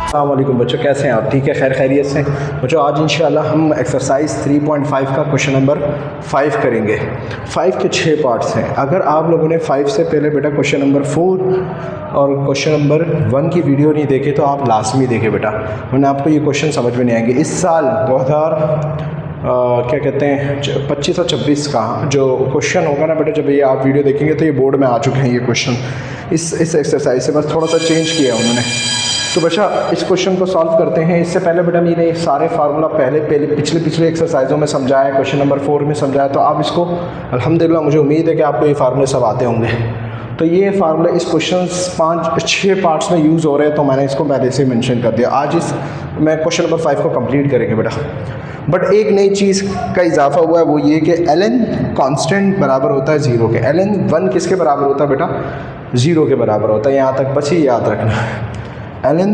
अस्सलाम वालेकुम बच्चों, कैसे हैं आप? ठीक है, खैर खैरियत से बच्चों। आज इंशाल्लाह हम एक्सरसाइज 3.5 का क्वेश्चन नंबर 5 करेंगे। 5 के 6 पार्ट्स हैं। अगर आप लोगों ने 5 से पहले बेटा क्वेश्चन नंबर 4 और क्वेश्चन नंबर 1 की वीडियो नहीं देखे तो आप लाजमी देखें बेटा, वरना आपको ये क्वेश्चन समझ में नहीं आएंगे। इस साल 25 और 26 का जो क्वेश्चन होगा ना बेटा, जब ये आप वीडियो देखेंगे तो ये बोर्ड में आ चुके हैं ये क्वेश्चन इस एक्सरसाइज से, बस थोड़ा सा चेंज किया है उन्होंने। तो बच्चा इस क्वेश्चन को सॉल्व करते हैं। इससे पहले बेटा मैंने सारे फार्मूला पिछले एक्सरसाइजों में समझाया, क्वेश्चन नंबर 4 में समझाया, तो आप इसको अल्हम्दुलिल्लाह मुझे उम्मीद है कि आपको ये फार्मूले सब आते होंगे। तो ये फार्मूले इस क्वेश्चन 5-6 पार्ट्स में यूज़ हो रहे हैं, तो मैंने इसको पहले से मेंशन कर दिया। आज मैं क्वेश्चन नंबर 5 को कंप्लीट करेंगे बेटा। बट एक नई चीज़ का इजाफा हुआ है, वो ये कि ln कांस्टेंट बराबर होता है 0 के। ln 1 किसके बराबर होता है बेटा? 0 के बराबर होता है। यहाँ तक बची याद रखना। ln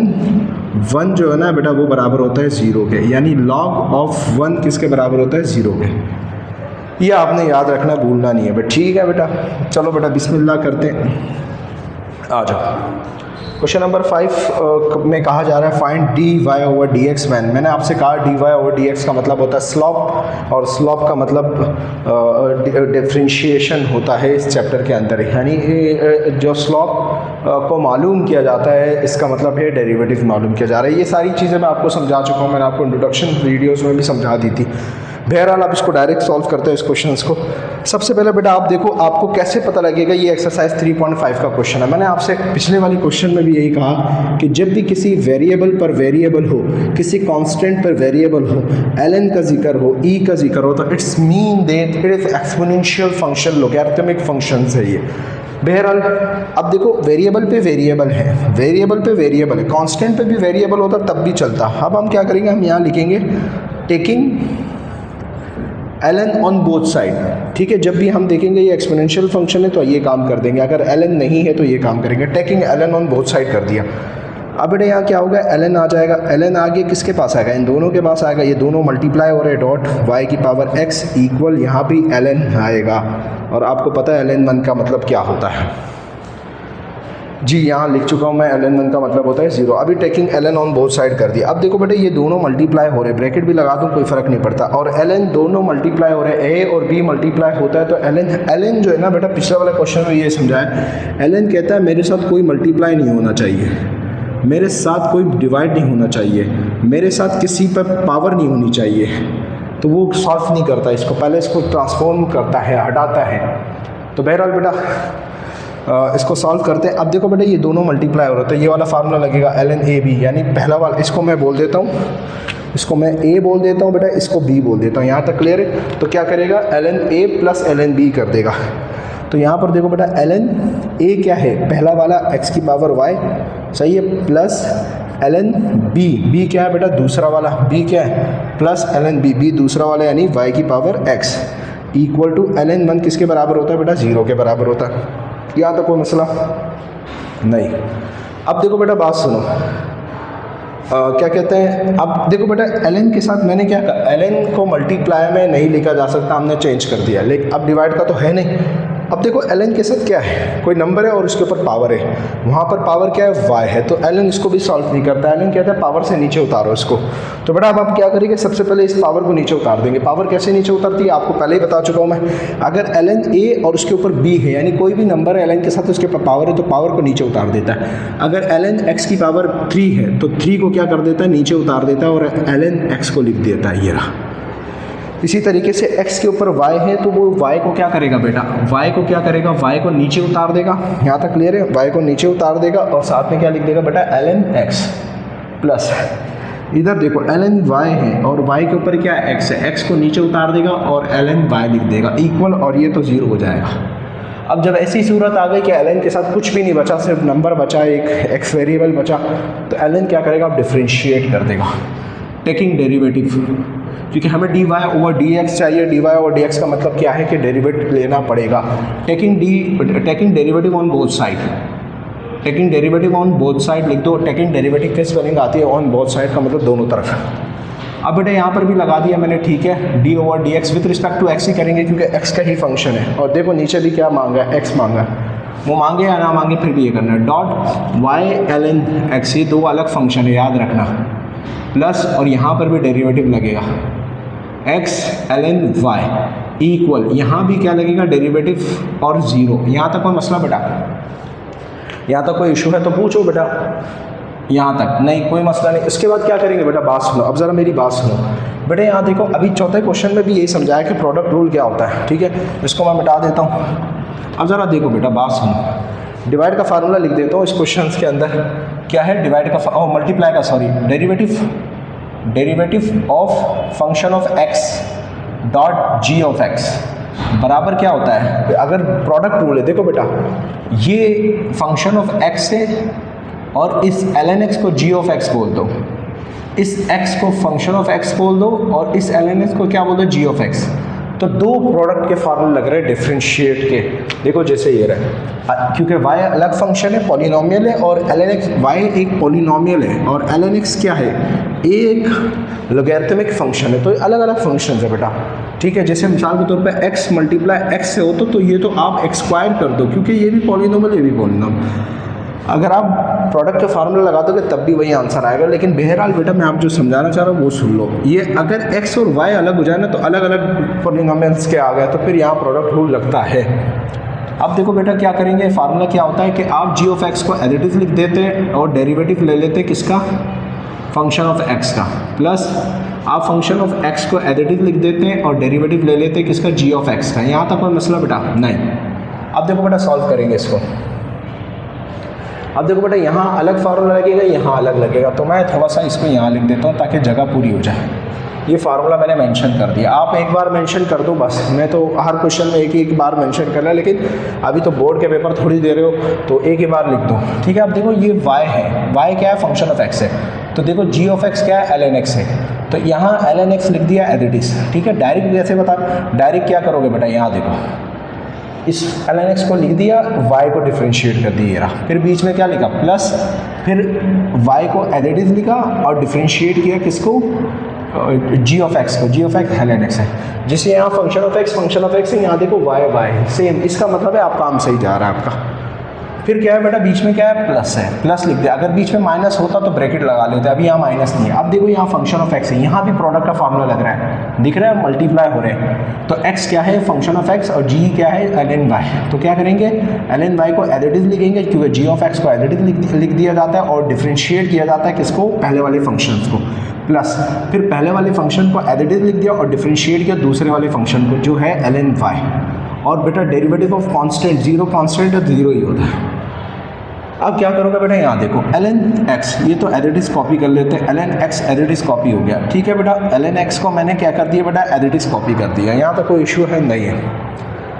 1 जो है ना बेटा वो बराबर होता है 0 के, यानी log ऑफ 1 किसके बराबर होता है? 0 के। ये आपने याद रखना, भूलना नहीं है बेटा। ठीक है बेटा, चलो बेटा बिस्मिल्लाह करते हैं। आ जाओ। क्वेश्चन नंबर 5 में कहा जा रहा है फाइंड dy/dx वैन। मैंने आपसे कहा dy/dx का मतलब होता है स्लॉप, और स्लॉप का मतलब डिफरेंशिएशन होता है इस चैप्टर के अंदर। यानी जो स्लॉप को मालूम किया जाता है, इसका मतलब है डेरिवेटिव मालूम किया जा रहा है। ये सारी चीज़ें मैं आपको समझा चुका हूँ, मैंने आपको इंट्रोडक्शन वीडियोज़ में भी समझा दी थी। बहरहाल आप इसको डायरेक्ट सॉल्व करते हैं इस क्वेश्चंस को। सबसे पहले बेटा आप देखो, आपको कैसे पता लगेगा ये एक्सरसाइज 3.5 का क्वेश्चन है। मैंने आपसे पिछले वाली क्वेश्चन में भी यही कहा कि जब भी किसी वेरिएबल पर वेरिएबल हो, किसी कांस्टेंट पर वेरिएबल हो, ln का जिक्र हो, e का जिक्र हो, तो it's mean that it is exponential function, logarithmic function है ये। बहरहाल अब देखो, वेरिएबल पे वेरिएबल है, वेरिएबल पे वेरिएबल है, कांस्टेंट पे भी वेरिएबल होता तब भी चलता। अब हम क्या करेंगे, हम यहाँ लिखेंगे taking ln on both side. ठीक है, जब भी हम देखेंगे ये एक्सपोनेंशियल फंक्शन है तो ये काम कर देंगे, अगर ln नहीं है तो ये काम करेंगे। Taking ln on both side कर दिया। अब बेटा यहाँ क्या होगा, ln आ जाएगा। ln आगे किसके पास आएगा? इन दोनों के पास आएगा। ये दोनों मल्टीप्लाई हो रहे, डॉट y की पावर x इक्वल यहाँ भी ln आएगा। और आपको पता है ln 1 का मतलब क्या होता है जी, यहाँ लिख चुका हूँ मैं। ln 1 का मतलब होता है 0। अभी taking ln on both side कर दिया। अब देखो बेटे, ये दोनों मल्टीप्लाई हो रहे, ब्रैकेट भी लगा दूँ कोई फ़र्क नहीं पड़ता, और ln दोनों मल्टीप्लाई हो रहे, a और b मल्टीप्लाई होता है, तो ln जो है ना बेटा, पिछले वाले क्वेश्चन में ये समझाया, ln कहता है मेरे साथ कोई मल्टीप्लाई नहीं होना चाहिए, मेरे साथ कोई डिवाइड नहीं होना चाहिए, मेरे साथ किसी पर पावर नहीं होनी चाहिए, तो वो सॉल्व नहीं करता इसको, पहले इसको ट्रांसफॉर्म करता है, हटाता है। तो बहरहाल बेटा इसको सॉल्व करते हैं। अब देखो बेटा, ये दोनों मल्टीप्लाई हो रहे, तो ये वाला फार्मूला लगेगा ln ab, यानी पहला वाला, इसको मैं बोल देता हूँ, इसको मैं a बोल देता हूँ बेटा, इसको b बोल देता हूँ। यहाँ तक क्लियर है? तो क्या करेगा, ln a plus ln b कर देगा। तो यहाँ पर देखो बेटा, ln a क्या है? पहला वाला x की पावर y, सही है, प्लस ln b क्या है बेटा? दूसरा वाला b क्या है? प्लस ln b दूसरा वाला, यानी y की power x equal to ln 1 किसके बराबर होता है बेटा? 0 के बराबर होता है। यहाँ तक कोई मसला नहीं। अब देखो बेटा, बात सुनो, क्या कहते हैं, अब देखो बेटा, ln के साथ मैंने क्या कहा, ln को मल्टीप्लाई में नहीं लिखा जा सकता, हमने चेंज कर दिया, लेकिन अब डिवाइड का तो है नहीं। अब देखो ln के साथ क्या है, कोई नंबर है और उसके ऊपर पावर है, वहाँ पर पावर क्या है? y है, तो ln इसको भी सॉल्व नहीं करता। ln कहता है पावर से नीचे उतारो इसको। तो बेटा अब आप क्या करेंगे, सबसे पहले इस पावर को नीचे उतार देंगे। पावर कैसे नीचे उतरती है आपको पहले ही बता चुका हूँ मैं। अगर ln a और उसके ऊपर b है, यानी कोई भी नंबर है ln के साथ उसके ऊपर पावर है, तो पावर को नीचे उतार देता है। अगर ln x की पावर 3 है तो 3 को क्या कर देता है? नीचे उतार देता है, और ln x को लिख देता है, ये रहा। इसी तरीके से x के ऊपर y है, तो वो y को क्या करेगा बेटा? y को क्या करेगा? y को नीचे उतार देगा। यहाँ तक क्लियर है? y को नीचे उतार देगा, और साथ में क्या लिख देगा बेटा? ln x प्लस, इधर देखो ln y है और y के ऊपर क्या है? x है, x को नीचे उतार देगा और ln y लिख देगा इक्वल, और ये तो 0 हो जाएगा। अब जब ऐसी सूरत आ गई कि ln के साथ कुछ भी नहीं बचा, सिर्फ नंबर बचा, एक x वेरिएबल बचा, तो ln क्या करेगा? आप डिफ्रेंशिएट कर देगा, टेकिंग डेरिवेटिव, क्योंकि हमें dy/dx चाहिए। dy/dx का मतलब क्या है कि डेरिवेटिव लेना पड़ेगा। Taking derivative on both side, taking derivative on both side लिख दो। टेकिंग डेरिवेटिव किस स्पेलिंग आती है? ऑन बोथ साइड का मतलब दोनों तरफ। अब बेटा यहाँ पर भी लगा दिया मैंने, ठीक है, dy/dx with respect to x ही करेंगे क्योंकि x का ही फंक्शन है। और देखो नीचे भी क्या मांगा है? x मांगा है। वो मांगे या ना मांगे फिर भी ये करना है। Dot Y L N X, ये दो अलग फंक्शन है याद रखना, प्लस और यहाँ पर भी डेरिवेटिव लगेगा X L N Y equal, यहाँ भी क्या लगेगा डेरिवेटिव और ज़ीरो। यहाँ तक कोई मसला बेटा? यहाँ तक कोई इशू है तो पूछो बेटा। यहाँ तक नहीं, कोई मसला नहीं। इसके बाद क्या करेंगे बेटा, बात सुनो, अब ज़रा मेरी बात सुनो बेटा। यहाँ देखो अभी चौथे क्वेश्चन में भी यही समझाया कि प्रोडक्ट रूल क्या होता है, ठीक है। इसको मैं मिटा देता हूँ। अब ज़रा देखो बेटा, बात सुनो। डिवाइड का फार्मूला लिख देता हूँ इस क्वेश्चन के अंदर। क्या है डिवाइड का, मल्टीप्लाई का, sorry, derivative of function of x dot G of x बराबर क्या होता है? अगर प्रोडक्ट रूल है, देखो बेटा ये फंक्शन ऑफ एक्स है और इस एल एन एक्स को जी ऑफ एक्स बोल दो, इस x को फंक्शन ऑफ x बोल दो और इस एल एन एक्स को क्या बोल दो, जी ऑफ एक्स। तो दो प्रोडक्ट के फार्मूले लग रहे हैं डिफरेंशिएट के। देखो जैसे ये रहा, क्योंकि y अलग फंक्शन है, पॉलिनोमियल है, और एल एन एक्स, y एक पॉलिनोमियल है और एल एन एक्स क्या है, एक लॉगरिथमिक फंक्शन है। तो अलग अलग फंक्शन है बेटा, ठीक है। जैसे मिसाल के तौर पे x मल्टीप्लाई x से हो तो ये तो आप x स्क्वायर कर दो, क्योंकि ये भी पॉलिनोमियल, ये भी पॉलिनोमियल। अगर आप प्रोडक्ट का फार्मूला लगा दोगे तब भी वही आंसर आएगा। लेकिन बहरहाल बेटा मैं आप जो समझाना चाह रहा हूँ वो सुन लो। ये अगर x और y अलग हो जाए ना तो अलग अलग पॉलिनोमियल्स के आ गए तो फिर यहाँ प्रोडक्ट रूल लगता है। अब देखो बेटा क्या करेंगे, फार्मूला क्या होता है कि आप जी ऑफ एक्स को एज इट इज लिख देते हैं और डेरिवेटिव ले लेते हैं किसका, फंक्शन ऑफ एक्स का, प्लस आप फंक्शन ऑफ एक्स को एज इट इज लिख देते हैं और डेरिवेटिव ले लेते हैं किसका, जी ऑफ एक्स का। यहाँ तक कोई मसला बेटा नहीं। अब देखो बेटा सॉल्व करेंगे इसको। अब देखो बेटा यहाँ अलग फार्मूला लगेगा, यहाँ अलग लगेगा, तो मैं थोड़ा सा इसको यहाँ लिख देता हूँ ताकि जगह पूरी हो जाए। ये फार्मूला मैंने मेंशन कर दिया, आप एक बार मेंशन कर दो बस। मैं तो हर क्वेश्चन में एक बार मेंशन करना है, लेकिन अभी तो बोर्ड के पेपर थोड़ी दे रहे हो तो एक ही बार लिख दो, ठीक है। अब देखो ये y है, y क्या है, फंक्शन ऑफ x है। तो देखो g ऑफ x क्या है, एल एन एक्स है। तो यहाँ एल एन एक्स लिख दिया एज इट इज, ठीक है। डायरेक्ट जैसे बता, डायरेक्ट क्या करोगे बेटा, यहाँ देखो इस एल एन एक्स को लिख दिया, y को डिफ्रेंशिएट कर दिया, फिर बीच में क्या लिखा प्लस, फिर y को एज इट इज लिखा और डिफ्रेंशिएट किया किसको, जी ऑफ एक्स को। G of X L N X है, जिसे यहाँ फंक्शन ऑफ एक्स है, यहाँ देखो y सेम। इसका मतलब है आप काम सही जा रहा है आपका। फिर क्या है बेटा, बीच में क्या है, प्लस है, प्लस लिख दिया। अगर बीच में माइनस होता तो ब्रैकेट लगा लेते, अभी यहाँ माइनस नहीं है। अब देखो यहाँ फंक्शन ऑफ एक्स है, यहाँ भी प्रोडक्ट का फार्मूला लग रहा है, दिख रहा है, मल्टीप्लाई हो रहे हैं। तो x क्या है, फंक्शन ऑफ x, और g क्या है, एल एन वाई। तो क्या करेंगे, एल एन वाई को एज इट इज लिखेंगे, क्योंकि g ऑफ x को एज इट इज लिख दिया जाता है और डिफ्रेंशिएट किया जाता है किसको, पहले वाले फंक्शन को, प्लस फिर पहले वाले फंक्शन को एज इट इज लिख दिया और डिफ्रेंशिएट किया दूसरे वाले फंक्शन को जो है एल एन वाई। और बेटा derivative of constant, zero constant है, जीरो ही होता है। अब क्या करोगे बेटा, यहाँ देखो एल एन एक्स, ये तो एज इट इज कॉपी कर लेते हैं, L N X as it is copy हो गया, ठीक है बेटा। एल एन एक्स को मैंने क्या कर दिया बेटा, एज इट इज कॉपी कर दिया, यहाँ तक कोई इशू है नहीं है।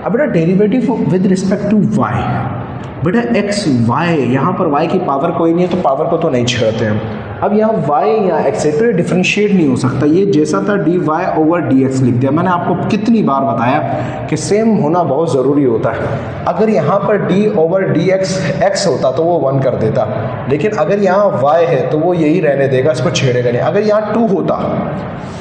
अब बेटा derivative with respect to Y, बेटा एक्स वाई, यहाँ पर वाई की पावर कोई नहीं है तो पावर को तो नहीं छेड़ते हम। अब यहाँ y या x है तो ये डिफ्रेंशिएट नहीं हो सकता, ये जैसा था dy ओवर dx लिख दिया। मैंने आपको कितनी बार बताया कि सेम होना बहुत ज़रूरी होता है। अगर यहाँ पर d ओवर dx x होता तो वो 1 कर देता, लेकिन अगर यहाँ y है तो वो यही रहने देगा, इसको छेड़ेगा नहीं। अगर यहाँ 2 होता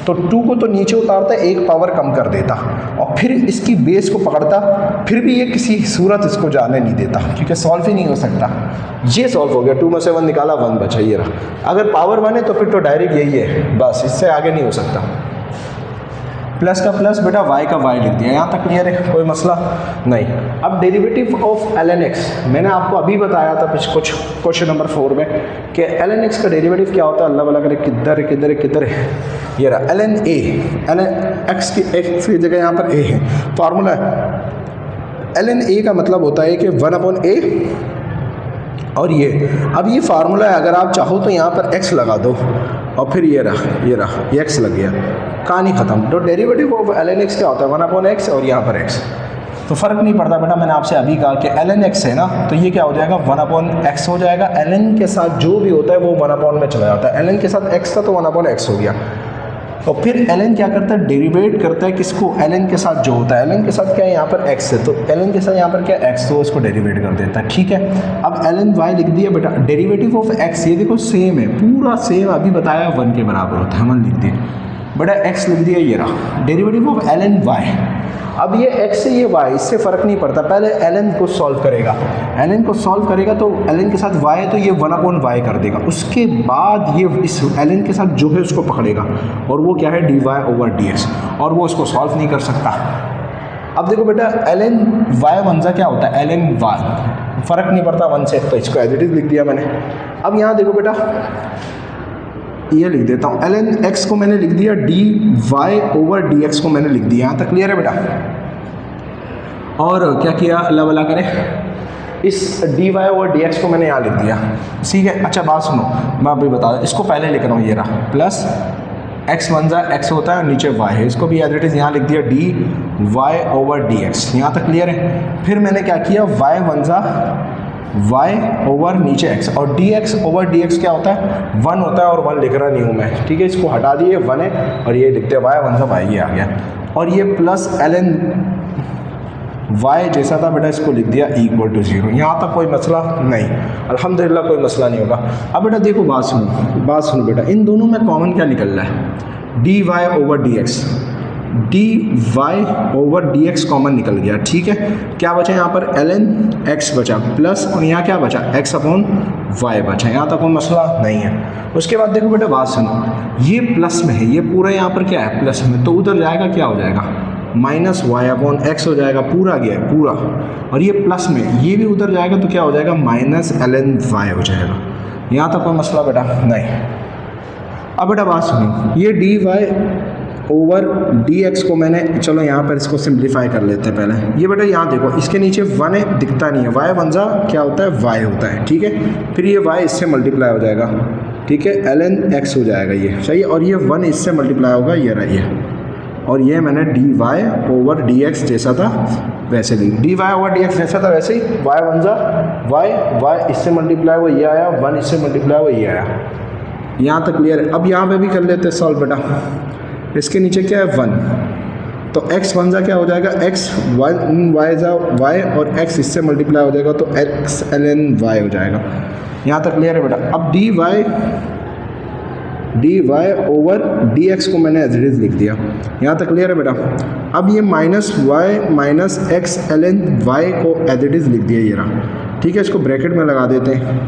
तो 2 को तो नीचे उतारता, एक पावर कम कर देता और फिर इसकी बेस को पकड़ता, फिर भी ये किसी सूरत इसको जाने नहीं देता, क्योंकि सॉल्व ही नहीं हो सकता। ये सॉल्व हो गया, 2 में से 1 निकाला, 1 बचा, ये रहा। अगर पावर 1 है तो फिर तो डायरेक्ट यही है, बस इससे आगे नहीं हो सकता। प्लस का प्लस बेटा y का y लिख दिया, यहाँ तक क्लियर है, कोई मसला नहीं। अब derivative of L N X, मैंने आपको अभी बताया था कुछ क्वेश्चन नंबर 4 में कि एल एन एक्स का डेरिवेटिव क्या होता है। अल्लाह वाला करे, किधर है, ये रहा L N A, L N X की जगह यहाँ पर ए है, फार्मूला एल एन ए का मतलब होता है कि 1/a और ये। अब ये फार्मूला है, अगर आप चाहो तो यहाँ पर x लगा दो और फिर ये रहा ये x लग गया, कहानी ख़त्म। तो derivative of L N X क्या होता है, 1/x और यहाँ पर x, तो फ़र्क नहीं पड़ता बेटा। मैंने आपसे अभी कहा कि एल एन एक्स है ना, तो ये क्या हो जाएगा, 1/x हो जाएगा। एल एन के साथ जो भी होता है वो 1/, में चला जाता है। एल एन के साथ x था तो 1/x हो गया। और फिर एल एन क्या करता है, डेरिवेट करता है किसको, एल एन के साथ जो होता है। एल एन के साथ क्या है, यहाँ पर x है, तो एल एन के साथ यहाँ पर क्या x, तो इसको डेरिवेट कर देता है, ठीक है। अब एल एन वाई लिख दिया बेटा, डेरिवेटिव ऑफ x, ये देखो सेम है, पूरा सेम, अभी बताया 1 के बराबर होता है, 1 लिख दिया बेटा, x लिख दिया, ये रहा derivative of L N Y. अब ये x से ये y, इससे फ़र्क नहीं पड़ता, पहले ln को सॉल्व करेगा। ln को सॉल्व करेगा तो ln के साथ y है तो ये 1/y कर देगा, उसके बाद ये इस ln के साथ जो है उसको पकड़ेगा और वो क्या है dy/dx, और वो इसको सॉल्व नहीं कर सकता। अब देखो बेटा ln y वंजा क्या होता है, ln y फ़र्क नहीं पड़ता 1 से, तो इसको एज इट इज़ लिख दिया मैंने। अब यहाँ देखो बेटा ये लिख देता हूँ, ln x को मैंने लिख दिया, dy/dx को मैंने लिख दिया। यहाँ तक क्लियर है बेटा? और क्या किया, अल्लाह भला करे, इस dy/dx को मैंने यहाँ लिख दिया, ठीक है। अच्छा बात सुनो, मैं अभी बता दूँ, इसको पहले लिख रहा हूँ, ये रहा प्लस x वंजा x होता है और नीचे y है, इसको भी एज इट इज़ यहाँ लिख दिया dy/dx। यहाँ तक क्लियर है? फिर मैंने क्या किया, y वंजा y ओवर नीचे x, और dx/dx क्या होता है 1 होता है, और 1 लिख रहा नहीं हूँ मैं, ठीक है। इसको हटा दिए 1 है और ये लिखते हैं y वंजा y, ये आ गया। और ये प्लस ln y जैसा था बेटा, इसको लिख दिया =0। यहाँ तक कोई मसला नहीं, अल्हम्दुलिल्लाह कोई मसला नहीं होगा। अब बेटा देखो बात सुनो बेटा, इन दोनों में कॉमन क्या निकल रहा है, dy/dx, dy/dx कॉमन निकल गया, ठीक है। क्या बचा यहाँ पर, ln x बचा प्लस, और यहाँ क्या बचा, x/y बचा। यहाँ तक कोई मसला नहीं है। उसके बाद देखो बेटा बात सुनो, ये प्लस में है, ये पूरा यहाँ पर क्या है प्लस में, तो उधर जाएगा क्या हो जाएगा, -y/x हो जाएगा, पूरा गया है पूरा, और ये प्लस में ये भी उधर जाएगा तो क्या हो जाएगा -ln y हो जाएगा। यहाँ तक कोई मसला बेटा नहीं। अब बेटा बात सुनो, ये dy/dx को मैंने, चलो यहाँ पर इसको सिंप्लीफाई कर लेते हैं पहले। ये बेटा यहाँ देखो, इसके नीचे 1 है, दिखता नहीं है, y वंजा क्या होता है y होता है, ठीक है। फिर ये y इससे मल्टीप्लाई हो जाएगा, ठीक है, ln x हो जाएगा, ये सही है। और ये 1 इससे मल्टीप्लाई होगा, ये रहा ये, और ये मैंने dy/dx जैसा था वैसे लिख, dy/dx जैसा था वैसे ही, y वंजा y इससे मल्टीप्लाई हुआ ये आया, 1 इससे मल्टीप्लाई हुआ ये आया। यहाँ तक क्लियर है? अब यहाँ पे भी कर लेते हैं सॉल्व बेटा। इसके नीचे क्या है 1, तो x वंजा क्या हो जाएगा, x 1 y और x इससे मल्टीप्लाई हो जाएगा तो x ln y हो जाएगा। यहाँ तक क्लियर है बेटा? अब dy/dx को मैंने एज इट इज लिख दिया। यहाँ तक क्लियर है बेटा? अब ये -y - x ln y को एज इट इज लिख दिया, ये रहा, ठीक है। इसको ब्रैकेट में लगा देते हैं।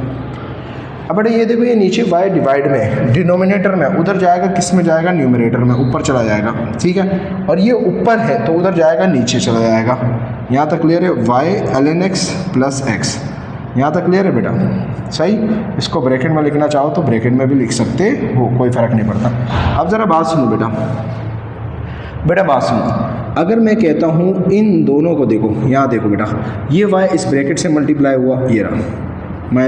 अब बेटा ये देखो, ये नीचे y डिवाइड में, डिनोमिनेटर में, उधर जाएगा किस में जाएगा, न्यूमरेटर में, ऊपर चला जाएगा, ठीक है। और ये ऊपर है तो उधर जाएगा नीचे चला जाएगा। यहाँ तक क्लियर है? y ln x plus x। यहाँ तक क्लियर है बेटा? सही। इसको ब्रैकेट में लिखना चाहो तो ब्रैकेट में भी लिख सकते हो, कोई फ़र्क नहीं पड़ता। अब ज़रा बात सुनो बेटा बात सुनो, अगर मैं कहता हूँ इन दोनों को देखो, यहाँ देखो बेटा, ये y इस ब्रैकेट से मल्टीप्लाई हुआ, ये रहा -y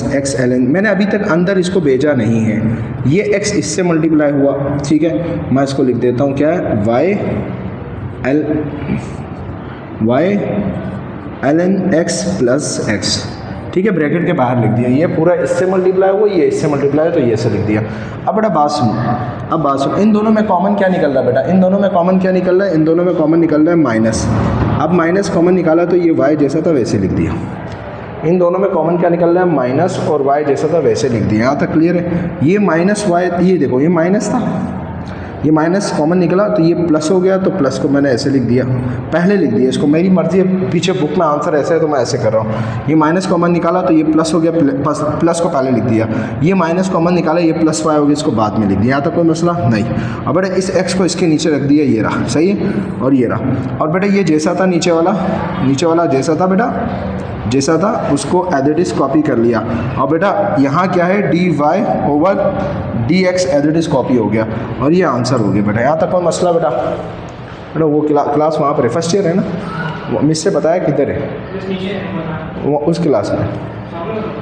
- x ln, मैंने अभी तक अंदर इसको भेजा नहीं है, ये x इससे मल्टीप्लाई हुआ, ठीक है। मैं इसको लिख देता हूँ, क्या है, y ln x plus x, ठीक है, ब्रैकेट के बाहर लिख दिया। ये पूरा इससे मल्टीप्लाई हुआ, ये इससे मल्टीप्लाई, तो ये से लिख दिया। अब बेटा बात सुनो, इन दोनों में कॉमन क्या निकल रहा है बेटा? इन दोनों में कॉमन क्या निकल रहा है? इन दोनों में कॉमन निकल रहा है माइनस। अब माइनस कॉमन निकाला तो ये y जैसा था वैसे लिख दिया। इन दोनों में कॉमन क्या निकल रहा है? माइनस, और y जैसा था वैसे लिख दिया। यहाँ तक क्लियर है? ये -y, ये देखो, ये माइनस था, ये माइनस कॉमन निकला तो ये प्लस हो गया, तो प्लस को मैंने ऐसे लिख दिया, पहले लिख दिया। इसको मेरी मर्जी है, पीछे बुक में आंसर ऐसे है तो मैं ऐसे कर रहा हूँ। ये माइनस कॉमन निकाला तो ये प्लस हो गया, प्लस को पहले लिख दिया। ये माइनस कॉमन निकाला, ये प्लस y हो गया, इसको बाद में लिख दिया। यहाँ तक कोई मसला नहीं। अब बेटा इस x को इसके नीचे रख दिया, ये रहा, सही है, और ये रहा। और बेटा ये जैसा था नीचे वाला जैसा था बेटा, जैसा था उसको एज इट इज कॉपी कर लिया। और बेटा यहाँ क्या है, dy/dx as it is copy हो गया, और ये आंसर हो गया बेटा। यहाँ तक कोई मसला बेटा? वो क्लास वहाँ पर है, फर्स्ट ईयर है ना, वो मिस से बताया किधर है, वो उस क्लास में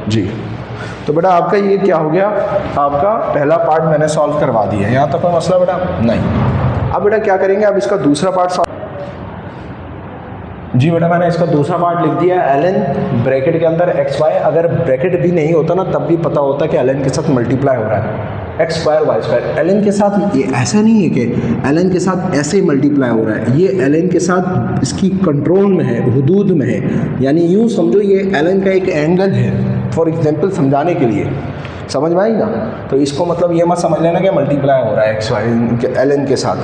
जी। तो बेटा आपका ये क्या हो गया, आपका पहला पार्ट मैंने सॉल्व करवा दिया। यहाँ तक कोई मसला बेटा? नहीं। अब बेटा क्या करेंगे, अब इसका दूसरा पार्ट जी बेटा, मैंने इसका दूसरा पार्ट लिख दिया, ln ब्रैकेट के अंदर xy। अगर ब्रैकेट भी नहीं होता ना तब भी पता होता कि ln के साथ मल्टीप्लाई हो रहा है, x square y square. ln के साथ ये ऐसा नहीं है कि ln के साथ ऐसे ही मल्टीप्लाई हो रहा है, ये ln के साथ इसकी कंट्रोल में है, हुदूद में है। यानी यूँ समझो ये ln का एक एंगल है, फॉर एग्जांपल समझाने के लिए समझ में आई ना। तो इसको मतलब ये मत समझ लेना कि मल्टीप्लाई हो रहा है एक्स वाई एल एन के साथ,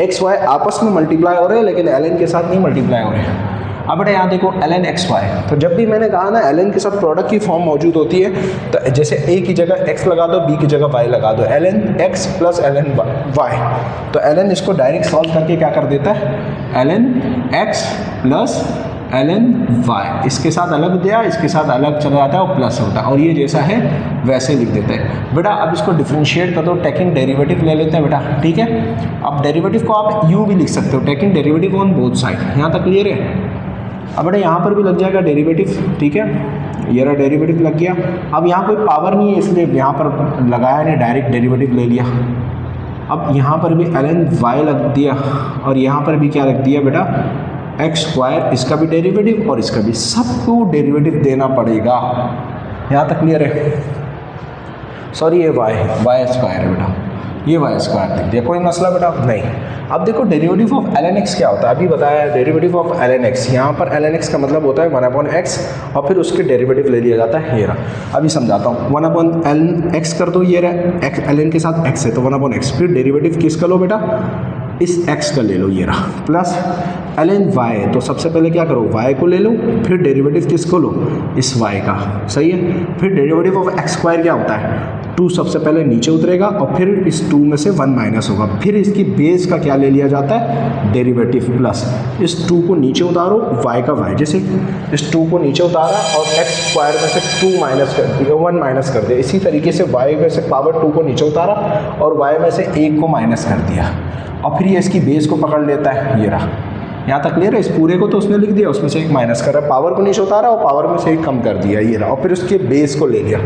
एक्स वाई आपस में मल्टीप्लाई हो रहे हैं लेकिन एल एन के साथ नहीं मल्टीप्लाई हो रहे हैं। अब बेटा यहाँ देखो एल एन एक्स वाई, तो जब भी मैंने कहा ना एल एन के साथ प्रोडक्ट की फॉर्म मौजूद होती है, तो जैसे ए की जगह एक्स लगा दो, बी की जगह वाई लगा दो, L N X plus L N Y. तो एल एन इसको डायरेक्ट सॉल्व करके क्या कर देता है, L N X plus L N Y, इसके साथ अलग दिया, इसके साथ अलग चला जाता है और प्लस होता है, और ये जैसा है वैसे लिख देते हैं। बेटा अब इसको डिफरेंशिएट कर दो, टेकिंग डेरिवेटिव ले लेते हैं बेटा, ठीक है। अब डेरिवेटिव को आप यूँ भी लिख सकते हो, taking derivative on both side, यहाँ तक क्लियर है। अब बेटा यहाँ पर भी लग जाएगा डेरिवेटिव, ठीक है, ये रहा डेरिवेटिव लग गया। अब यहाँ कोई पावर नहीं है इसलिए यहाँ पर लगाया नहीं, डायरेक्ट डेरिवेटिव ले लिया। अब यहाँ पर भी एल एन वाई लग दिया और यहाँ पर भी क्या रख दिया बेटा, एक्स स्क्वायर, इसका भी डेरिवेटिव और इसका भी, सबको डेरिवेटिव देना पड़ेगा। यहाँ तक क्लियर है। सॉरी ये वाई स्क्वायर है बेटा, ये वाई स्क्वायर लिख दिया, कोई मसला बेटा नहीं। अब देखो derivative of L N X क्या होता है, अभी बताया derivative of L N X. यहाँ पर एल एन एक्स का मतलब होता है 1/x और फिर उसके डेरिवेटिव ले लिया जाता है, ये रहा। अभी समझाता हूँ, 1/x कर दो, ये रहा एक्स, एल एन के साथ x है तो 1/x, फिर डेरिवेटिव किसका लो बेटा, इस x का ले लो, ये रहा, प्लस एल एन वाई, तो सबसे पहले क्या करो y को ले लो, फिर डेरिवेटिव किसको लो, इस y का, सही है। फिर डेरिवेटिव ऑफ एक्स स्क्वायर क्या होता है, 2 सबसे पहले नीचे उतरेगा और फिर इस 2 में से 1 माइनस होगा, फिर इसकी बेस का क्या ले लिया जाता है, डेरिवेटिव, प्लस इस 2 को नीचे उतारो, y का y, जैसे इस 2 को नीचे उतारा और एक्स स्क्वायर में से 2 माइनस कर दिया, 1 माइनस कर दिया। इसी तरीके से y में से पावर 2 को नीचे उतारा और y में से 1 को माइनस कर दिया और फिर ये इसकी बेस को पकड़ लेता है, ये रहा। यहाँ तक क्लियर है। इस पूरे को तो उसने लिख दिया, उसमें से 1 माइनस कर रहा है, पावर को नीचे उतारा और पावर में से 1 कम कर दिया, ये रहा, और फिर उसके बेस को ले लिया।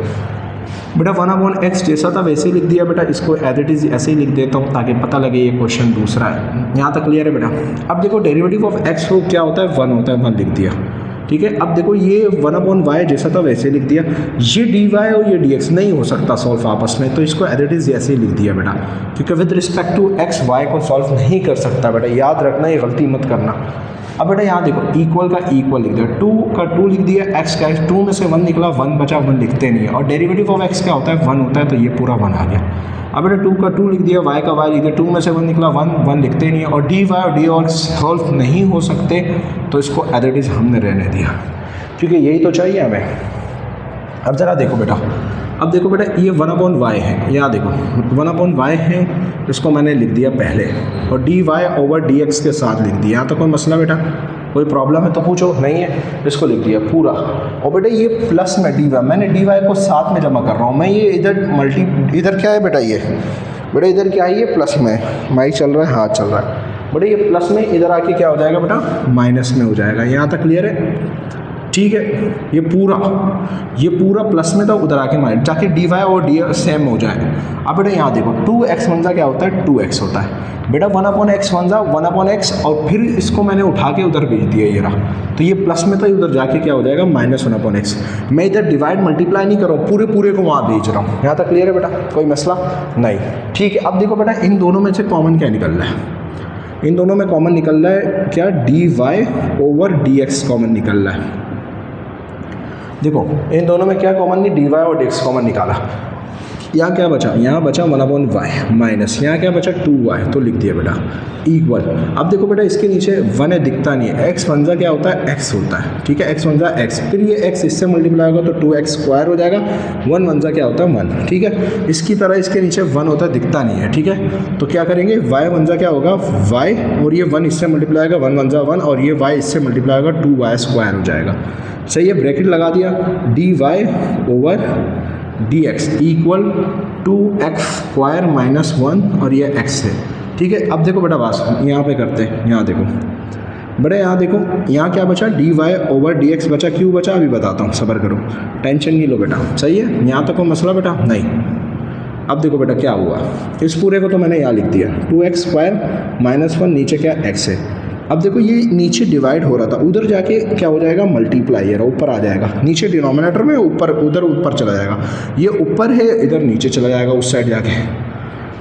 बेटा 1/x जैसा था वैसे ही लिख दिया बेटा, इसको एज इट इज़ ऐसे ही लिख देता हूँ ताकि पता लगे ये क्वेश्चन दूसरा है। यहाँ तक क्लियर है बेटा। अब देखो डेरिवेटिव ऑफ x को क्या होता है, 1 होता है, 1 लिख दिया, ठीक है। अब देखो ये 1/y जैसा था वैसे लिख दिया, ये dy और ये dx नहीं हो सकता सॉल्व आपस में, तो इसको एज इट इज़ ऐसे ही लिख दिया बेटा, क्योंकि with respect to x y को सॉल्व नहीं कर सकता बेटा, याद रखना, ये गलती मत करना। अब बेटा यहाँ देखो इक्वल का इक्वल लिख दिया, 2 का 2 लिख दिया, x का 2 में से 1 निकला, 1 बचा, 1 लिखते नहीं है, और डेरिवेटिव ऑफ x क्या होता है, 1 होता है, तो ये पूरा 1 आ गया। अब बेटा 2 का 2 लिख दिया, y का y लिख दिया, 2 में से 1 निकला, 1 लिखते नहीं है, और dy और dx सॉल्व नहीं हो सकते, तो इसको एज इट इज़ हमने रहने दिया, क्योंकि यही तो चाहिए हमें। अब ज़रा देखो बेटा, अब देखो बेटा ये 1/y है, यहाँ देखो 1/y है, इसको मैंने लिख दिया पहले, और dy/dx के साथ लिख दिया। यहाँ तो कोई मसला बेटा, कोई प्रॉब्लम है तो पूछो, नहीं है, इसको लिख दिया पूरा। और बेटा ये प्लस में dy, मैंने dy को साथ में जमा कर रहा हूँ मैं, ये इधर क्या है बेटा, ये बेटा इधर क्या है, ये प्लस में, माइक चल रहा है, हाथ चल रहा है बेटा, ये प्लस में इधर आके क्या हो जाएगा बेटा, माइनस में हो जाएगा। यहाँ तक क्लियर है, ठीक है। ये पूरा प्लस में था, उधर आके माइनस, जाके dy और d सेम हो जाए। अब बेटा यहाँ देखो 2x वन जा क्या होता है, 2x होता है बेटा, 1/x वन जा 1/x, और फिर इसको मैंने उठा के उधर भेज दिया, ये रहा, तो ये प्लस में था, उधर जाके क्या हो जाएगा, -1/x। मैं इधर डिवाइड मल्टीप्लाई नहीं कर रहा हूँ, पूरे को वहाँ भेज रहा हूँ। यहाँ तक क्लियर है बेटा, कोई मसला नहीं, ठीक है। अब देखो बेटा इन दोनों में से कॉमन क्या निकल रहा है, इन दोनों में कॉमन निकल रहा है क्या, dy/dx कॉमन निकल रहा है। देखो इन दोनों में क्या कॉमन नहीं, dy और dx कॉमन निकाला, यहाँ क्या बचा, यहाँ बचा 1/y माइनस, यहाँ क्या बचा 2y, तो लिख दिया बेटा इक्वल। अब देखो बेटा इसके नीचे 1 है, दिखता नहीं है, x वन जा क्या होता है, x होता है, ठीक है, x वन जा x, फिर ये x इससे मल्टीप्लाई होगा तो 2x स्क्वायर हो जाएगा, 1 वन जा क्या होता है 1, ठीक है। इसकी तरह इसके नीचे 1 होता है, दिखता नहीं है, ठीक है, तो क्या करेंगे, y वन जा क्या होगा y, और ये 1 इससे मल्टीप्लाई होगा, 1 वन जा 1, और ये y इससे मल्टीप्लाई होगा 2y स्क्वायर हो जाएगा, सही है। ब्रैकेट लगा दिया, dy/dx इक्वल 2x स्क्वायर -1, और ये x है, ठीक है। अब देखो बेटा बात यहाँ पे करते हैं, यहाँ देखो बेटा, यहाँ देखो यहाँ क्या बचा, dy/dx बचा, क्यों बचा अभी बताता हूँ, सब्र करो, टेंशन नहीं लो बेटा, सही है। यहाँ तक कोई मसला बेटा नहीं। अब देखो बेटा क्या हुआ, इस पूरे को तो मैंने यहाँ लिख दिया, 2x स्क्वायर -1, नीचे क्या x है। अब देखो ये नीचे डिवाइड हो रहा था, उधर जाके क्या हो जाएगा, मल्टीप्लाई है, ऊपर आ जाएगा, नीचे डिनोमिनेटर में ऊपर, उधर ऊपर चला जाएगा, ये ऊपर है, इधर नीचे चला जाएगा उस साइड जाके,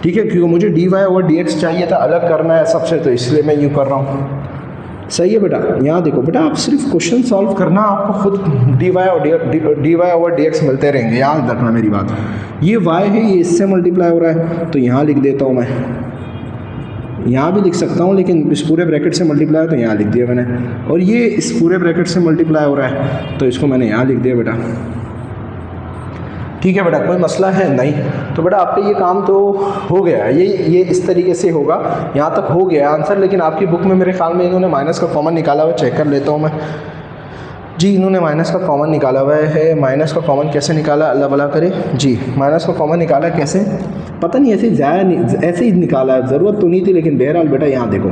ठीक है, क्योंकि मुझे dy/dx चाहिए था, अलग करना है सबसे, तो इसलिए मैं यूँ कर रहा हूँ, सही है बेटा। यहाँ देखो बेटा, आप सिर्फ क्वेश्चन सॉल्व करना, आपको खुद dy ओवर dx मिलते रहेंगे। याद रखना मेरी बात, ये y है, ये इससे मल्टीप्लाई हो रहा है, तो यहाँ लिख देता हूँ मैं, यहाँ भी लिख सकता हूँ, लेकिन इस पूरे ब्रैकेट से मल्टीप्लाई है तो यहाँ लिख दिया मैंने, और ये इस पूरे ब्रैकेट से मल्टीप्लाई हो रहा है तो इसको मैंने यहाँ लिख दिया बेटा। ठीक है बेटा, कोई मसला है नहीं। तो बेटा आपका ये काम तो हो गया है, ये इस तरीके से होगा, यहाँ तक हो गया आंसर। लेकिन आपकी बुक में मेरे ख्याल में इन्होंने माइनस का कॉमन निकाला हुआ, चेक कर लेता हूँ मैं। जी, इन्होंने माइनस का कॉमन निकाला हुआ है। माइनस का कॉमन कैसे निकाला, अल्लाह भला करे। जी, माइनस का कॉमन निकाला कैसे पता नहीं, ऐसे ही निकाला है, ज़रूरत तो नहीं थी, लेकिन बहरहाल बेटा यहाँ देखो,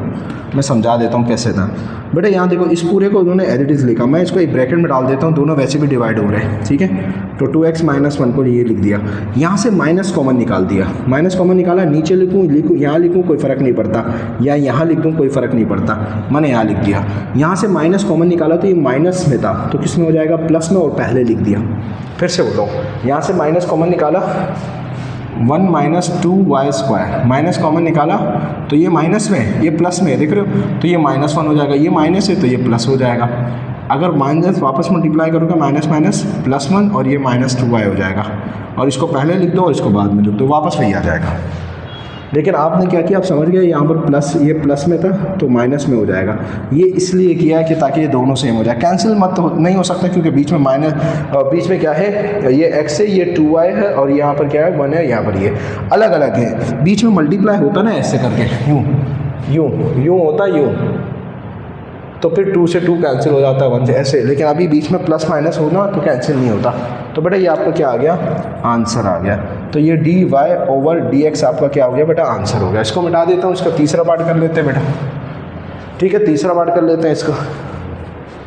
मैं समझा देता हूँ कैसे था। बेटा यहाँ देखो, इस पूरे को उन्होंने एज इट इज़ लिखा, मैं इसको एक ब्रैकेट में डाल देता हूँ, दोनों वैसे भी डिवाइड हो रहे हैं, ठीक है। तो 2x माइनस 1 को ये लिख दिया, यहाँ से माइनस कॉमन निकाल दिया, माइनस कॉमन निकाला, नीचे लिखूँ यहाँ लिखूँ कोई फ़र्क नहीं पड़ता, या यहाँ लिख दूँ कोई फ़र्क नहीं पड़ता, मैंने यहाँ लिख दिया। यहाँ से माइनस कॉमन निकाला तो ये माइनस में था, तो किस में हो जाएगा, प्लस में, और पहले लिख दिया। फिर से बोलो, यहाँ से माइनस कॉमन निकाला, 1 माइनस 2y², माइनस कॉमन निकाला तो ये माइनस में, ये प्लस में, देख रहे हो, तो ये -1 हो जाएगा, ये माइनस है तो ये प्लस हो जाएगा। अगर माइनस वापस मल्टीप्लाई करोगे, माइनस माइनस +1, और ये -2y हो जाएगा, और इसको पहले लिख दो और इसको बाद में लिख दो, वापस वही आ जाएगा। लेकिन आपने क्या किया, आप समझ गए, यहाँ पर प्लस, ये प्लस में था तो माइनस में हो जाएगा। ये इसलिए किया है कि ताकि ये दोनों सेम हो जाए। कैंसिल मत नहीं हो सकता, क्योंकि बीच में माइनस, बीच में क्या है, ये x है, ये 2y है, और यहाँ पर क्या है, 1 है, यहाँ पर ये अलग अलग है। बीच में मल्टीप्लाई होता ना ऐसे करके, यूँ होता, यूँ, तो फिर 2 से 2 कैंसिल हो जाता है, 1 से ऐसे। लेकिन अभी बीच में प्लस माइनस होना तो कैंसिल नहीं होता। तो बेटा ये आपका क्या आ गया, आंसर आ गया। तो ये dy ओवर dx आपका क्या हो गया बेटा, आंसर हो गया। इसको मिटा देता हूँ, इसका तीसरा पार्ट कर लेते हैं बेटा। ठीक है, तीसरा पार्ट कर लेते हैं इसका।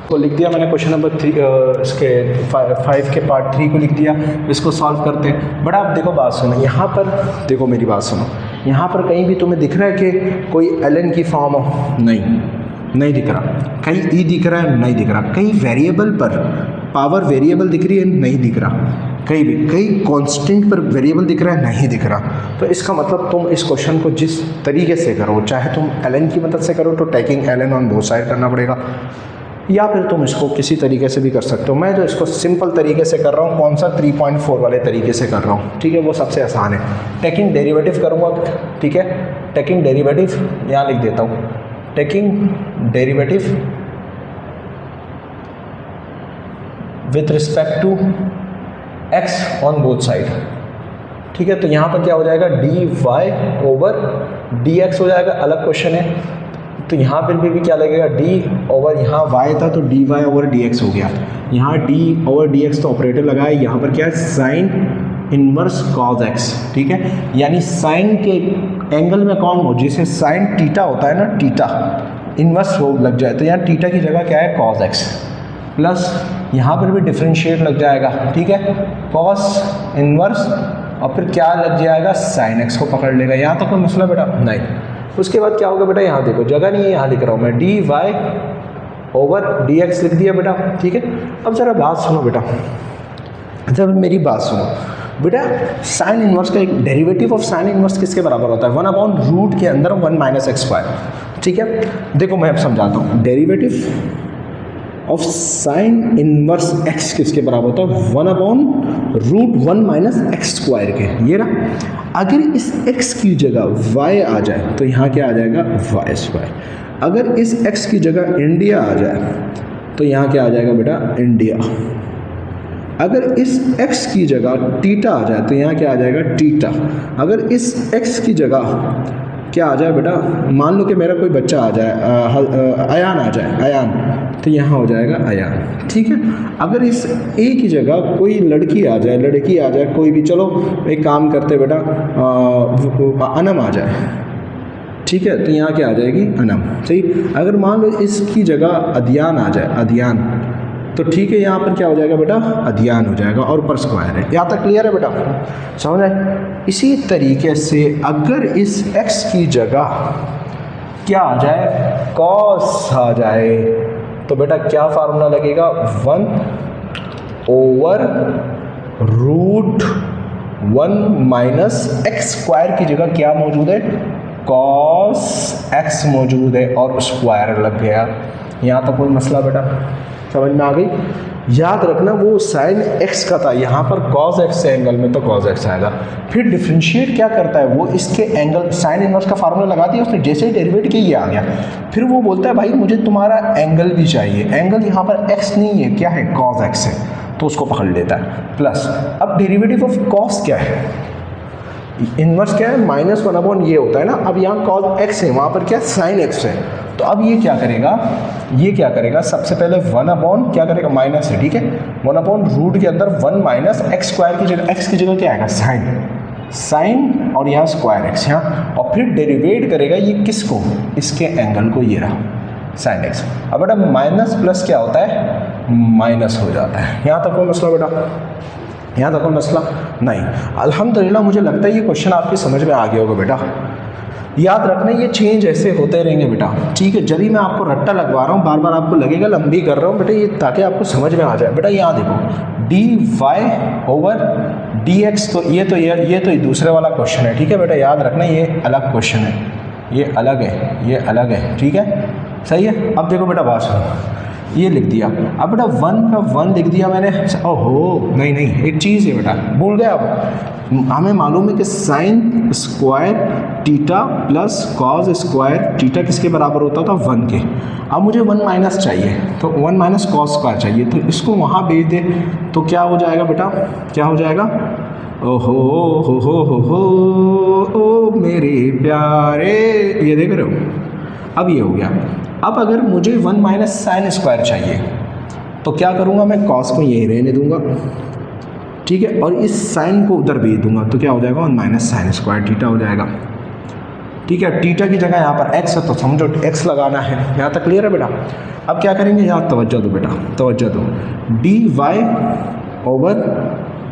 तो लिख दिया मैंने क्वेश्चन नंबर 3, इसके 5 के पार्ट 3 को लिख दिया। इसको सॉल्व करते हैं। बड़ा आप देखो, बात सुनो, यहाँ पर देखो, मेरी बात सुनो, यहाँ पर कहीं भी तुम्हें दिख रहा है कि कोई ln की फॉर्म हो, नहीं दिख रहा। कहीं ई दिख रहा है, नहीं दिख रहा। कहीं वेरिएबल पर पावर वेरिएबल दिख रही है, नहीं दिख रहा। कहीं भी कहीं कांस्टेंट पर वेरिएबल दिख रहा है, नहीं दिख रहा। तो इसका मतलब तुम इस क्वेश्चन को जिस तरीके से करो, चाहे तुम ln की मदद से करो तो taking ln on both side करना पड़ेगा, या फिर तुम इसको किसी तरीके से भी कर सकते हो। मैं जो इसको सिंपल तरीके से कर रहा हूँ, कौन सा 3.4 वाले तरीके से कर रहा हूँ, ठीक है, वो सबसे आसान है। टेकिंग डेरिवेटिव करूँगा, ठीक है, टेकिंग डेरिवेटिव यहाँ लिख देता हूँ, taking derivative with respect to x on both side, ठीक है। तो यहाँ पर क्या हो जाएगा, dy ओवर dx हो जाएगा, अलग क्वेश्चन है। तो यहाँ पर भी क्या लगेगा, d ओवर, यहाँ y था तो dy ओवर dx हो गया। यहाँ d ओवर dx तो ऑपरेटर लगाए, यहाँ पर क्या है, साइन इनवर्स कॉज x, ठीक है। यानी साइन के एंगल में कौन हो, जिसे साइन थीटा होता है ना, थीटा इनवर्स हो लग जाए, तो यहाँ थीटा की जगह क्या है, कॉज x, प्लस यहाँ पर भी डिफरेंशिएट लग जाएगा, ठीक है, कॉस इनवर्स, और फिर क्या लग जाएगा, साइन x को पकड़ लेगा। यहाँ तो कोई मसला बेटा नहीं। उसके बाद क्या होगा बेटा, यहाँ देखो, जगह नहीं है, यहाँ लिख रहा हूँ मैं, dy ओवर dx लिख दिया बेटा, ठीक है। अब ज़रा बात सुनो बेटा, जब मेरी बात सुनो बेटा, साइन इनवर्स का एक डेरिवेटिव ऑफ साइन इनवर्स किसके बराबर होता है, 1/रूट के अंदर 1 माइनस x², ठीक है। देखो मैं अब समझाता हूँ, derivative of sine inverse x किसके बराबर होता है, 1/√1 माइनस x² के, ये रहा। अगर इस x की जगह y आ जाए तो यहाँ क्या आ जाएगा, y²। अगर इस x की जगह इंडिया आ जाए तो यहाँ क्या आ जाएगा बेटा, इंडिया। अगर इस x की जगह थीटा आ जाए तो यहाँ क्या आ जाएगा, थीटा। अगर इस x की जगह क्या आ जाए बेटा, मान लो कि मेरा कोई बच्चा आ जाए, अयान आ जाए, अयान, तो यहाँ हो जाएगा अयान, ठीक है। अगर इस a की जगह कोई लड़की आ जाए, कोई भी, चलो एक काम करते बेटा, अनम आ जाए, ठीक है, तो यहाँ क्या आ जाएगी, अनम, सही। अगर मान लो इसकी जगह अध्ययन आ जाए, अध्ययन, तो ठीक है, यहाँ पर क्या हो जाएगा बेटा, अध्ययन हो जाएगा, और ऊपर स्क्वायर है। यहाँ तक क्लियर है बेटा, समझ आए। इसी तरीके से अगर इस x की जगह क्या आ जाए, cos आ जाए, तो बेटा क्या फार्मूला लगेगा, 1/√1 माइनस x² की जगह क्या मौजूद है, cos x मौजूद है, और स्क्वायर लग गया। यहाँ तक कोई मसला बेटा समझ में आ गई। याद रखना वो साइन एक्स का था, यहाँ पर कॉज एक्स से एंगल में तो कॉज एक्स आएगा। फिर डिफ्रेंशिएट क्या करता है वो, इसके एंगल साइन इनवर्स का फार्मूला लगा दिया उसने, जैसे ही डेरिवेट किया ये आ गया। फिर वो बोलता है भाई मुझे तुम्हारा एंगल भी चाहिए, एंगल यहाँ पर एक्स नहीं है, क्या है, कॉज एक्स है, तो उसको पकड़ लेता है प्लस। अब डेरिवेटिव ऑफ कॉस क्या है, इनवर्स क्या है, -1/, ये होता है ना। अब यहाँ कॉस एक्स है, वहाँ पर क्या साइन एक्स है, तो अब ये क्या करेगा, ये क्या करेगा, सबसे पहले 1/, क्या करेगा, माइनस है, ठीक है, 1/√ के अंदर 1 माइनस एक्स स्क्वायर की जगह, एक्स की जगह क्या आएगा, साइन और यहाँ स्क्वायर एक्स यहाँ, और फिर डेरिवेट करेगा ये किसको, इसके एंगल को, ये रहा साइन एक्स। अब बेटा माइनस प्लस क्या होता है, माइनस हो जाता है। यहाँ तक कोई मसला बेटा, यहाँ तक कोई मसला नहीं। अल्हम्दुलिल्लाह मुझे लगता है ये क्वेश्चन आपकी समझ में आ गया होगा बेटा। याद रखना ये चेंज ऐसे होते रहेंगे बेटा, ठीक है। जब भी मैं आपको रट्टा लगवा रहा हूँ, बार बार आपको लगेगा लंबी कर रहा हूँ बेटा, ये ताकि आपको समझ में आ जाए बेटा। यहाँ देखो dy/dx, तो ये तो दूसरे वाला क्वेश्चन है, ठीक है बेटा। याद रखना ये अलग क्वेश्चन है, ये अलग है, ये अलग है, ठीक है, सही है। अब देखो बेटा बात सुनो, ये लिख दिया, अब बेटा 1 का 1 लिख दिया मैंने। ओहो नहीं, एक चीज़ है बेटा, भूल गया। अब हमें मालूम है कि sine square theta plus cos square theta किसके बराबर होता था, 1 के। अब मुझे 1 माइनस चाहिए, तो 1 माइनस कॉस स्क्वायर चाहिए, तो इसको वहाँ भेज दे, तो क्या हो जाएगा बेटा, क्या हो जाएगा, ओहो हो ओ मेरे प्यारे, ये देख रहे हो। अब ये हो गया। अब अगर मुझे 1 माइनस साइन स्क्वायर चाहिए, तो क्या करूँगा, मैं कॉस को यहीं रहने दूंगा, ठीक है, और इस साइन को उधर भेज दूंगा, तो क्या हो जाएगा, 1 माइनस साइन स्क्वायर थीटा हो जाएगा, ठीक है। थीटा की जगह यहाँ पर एक्स है, तो समझो एक्स लगाना है। यहाँ तक क्लियर है बेटा। अब क्या करेंगे, यहाँ तवज्जो दो बेटा, तवज्जो दो,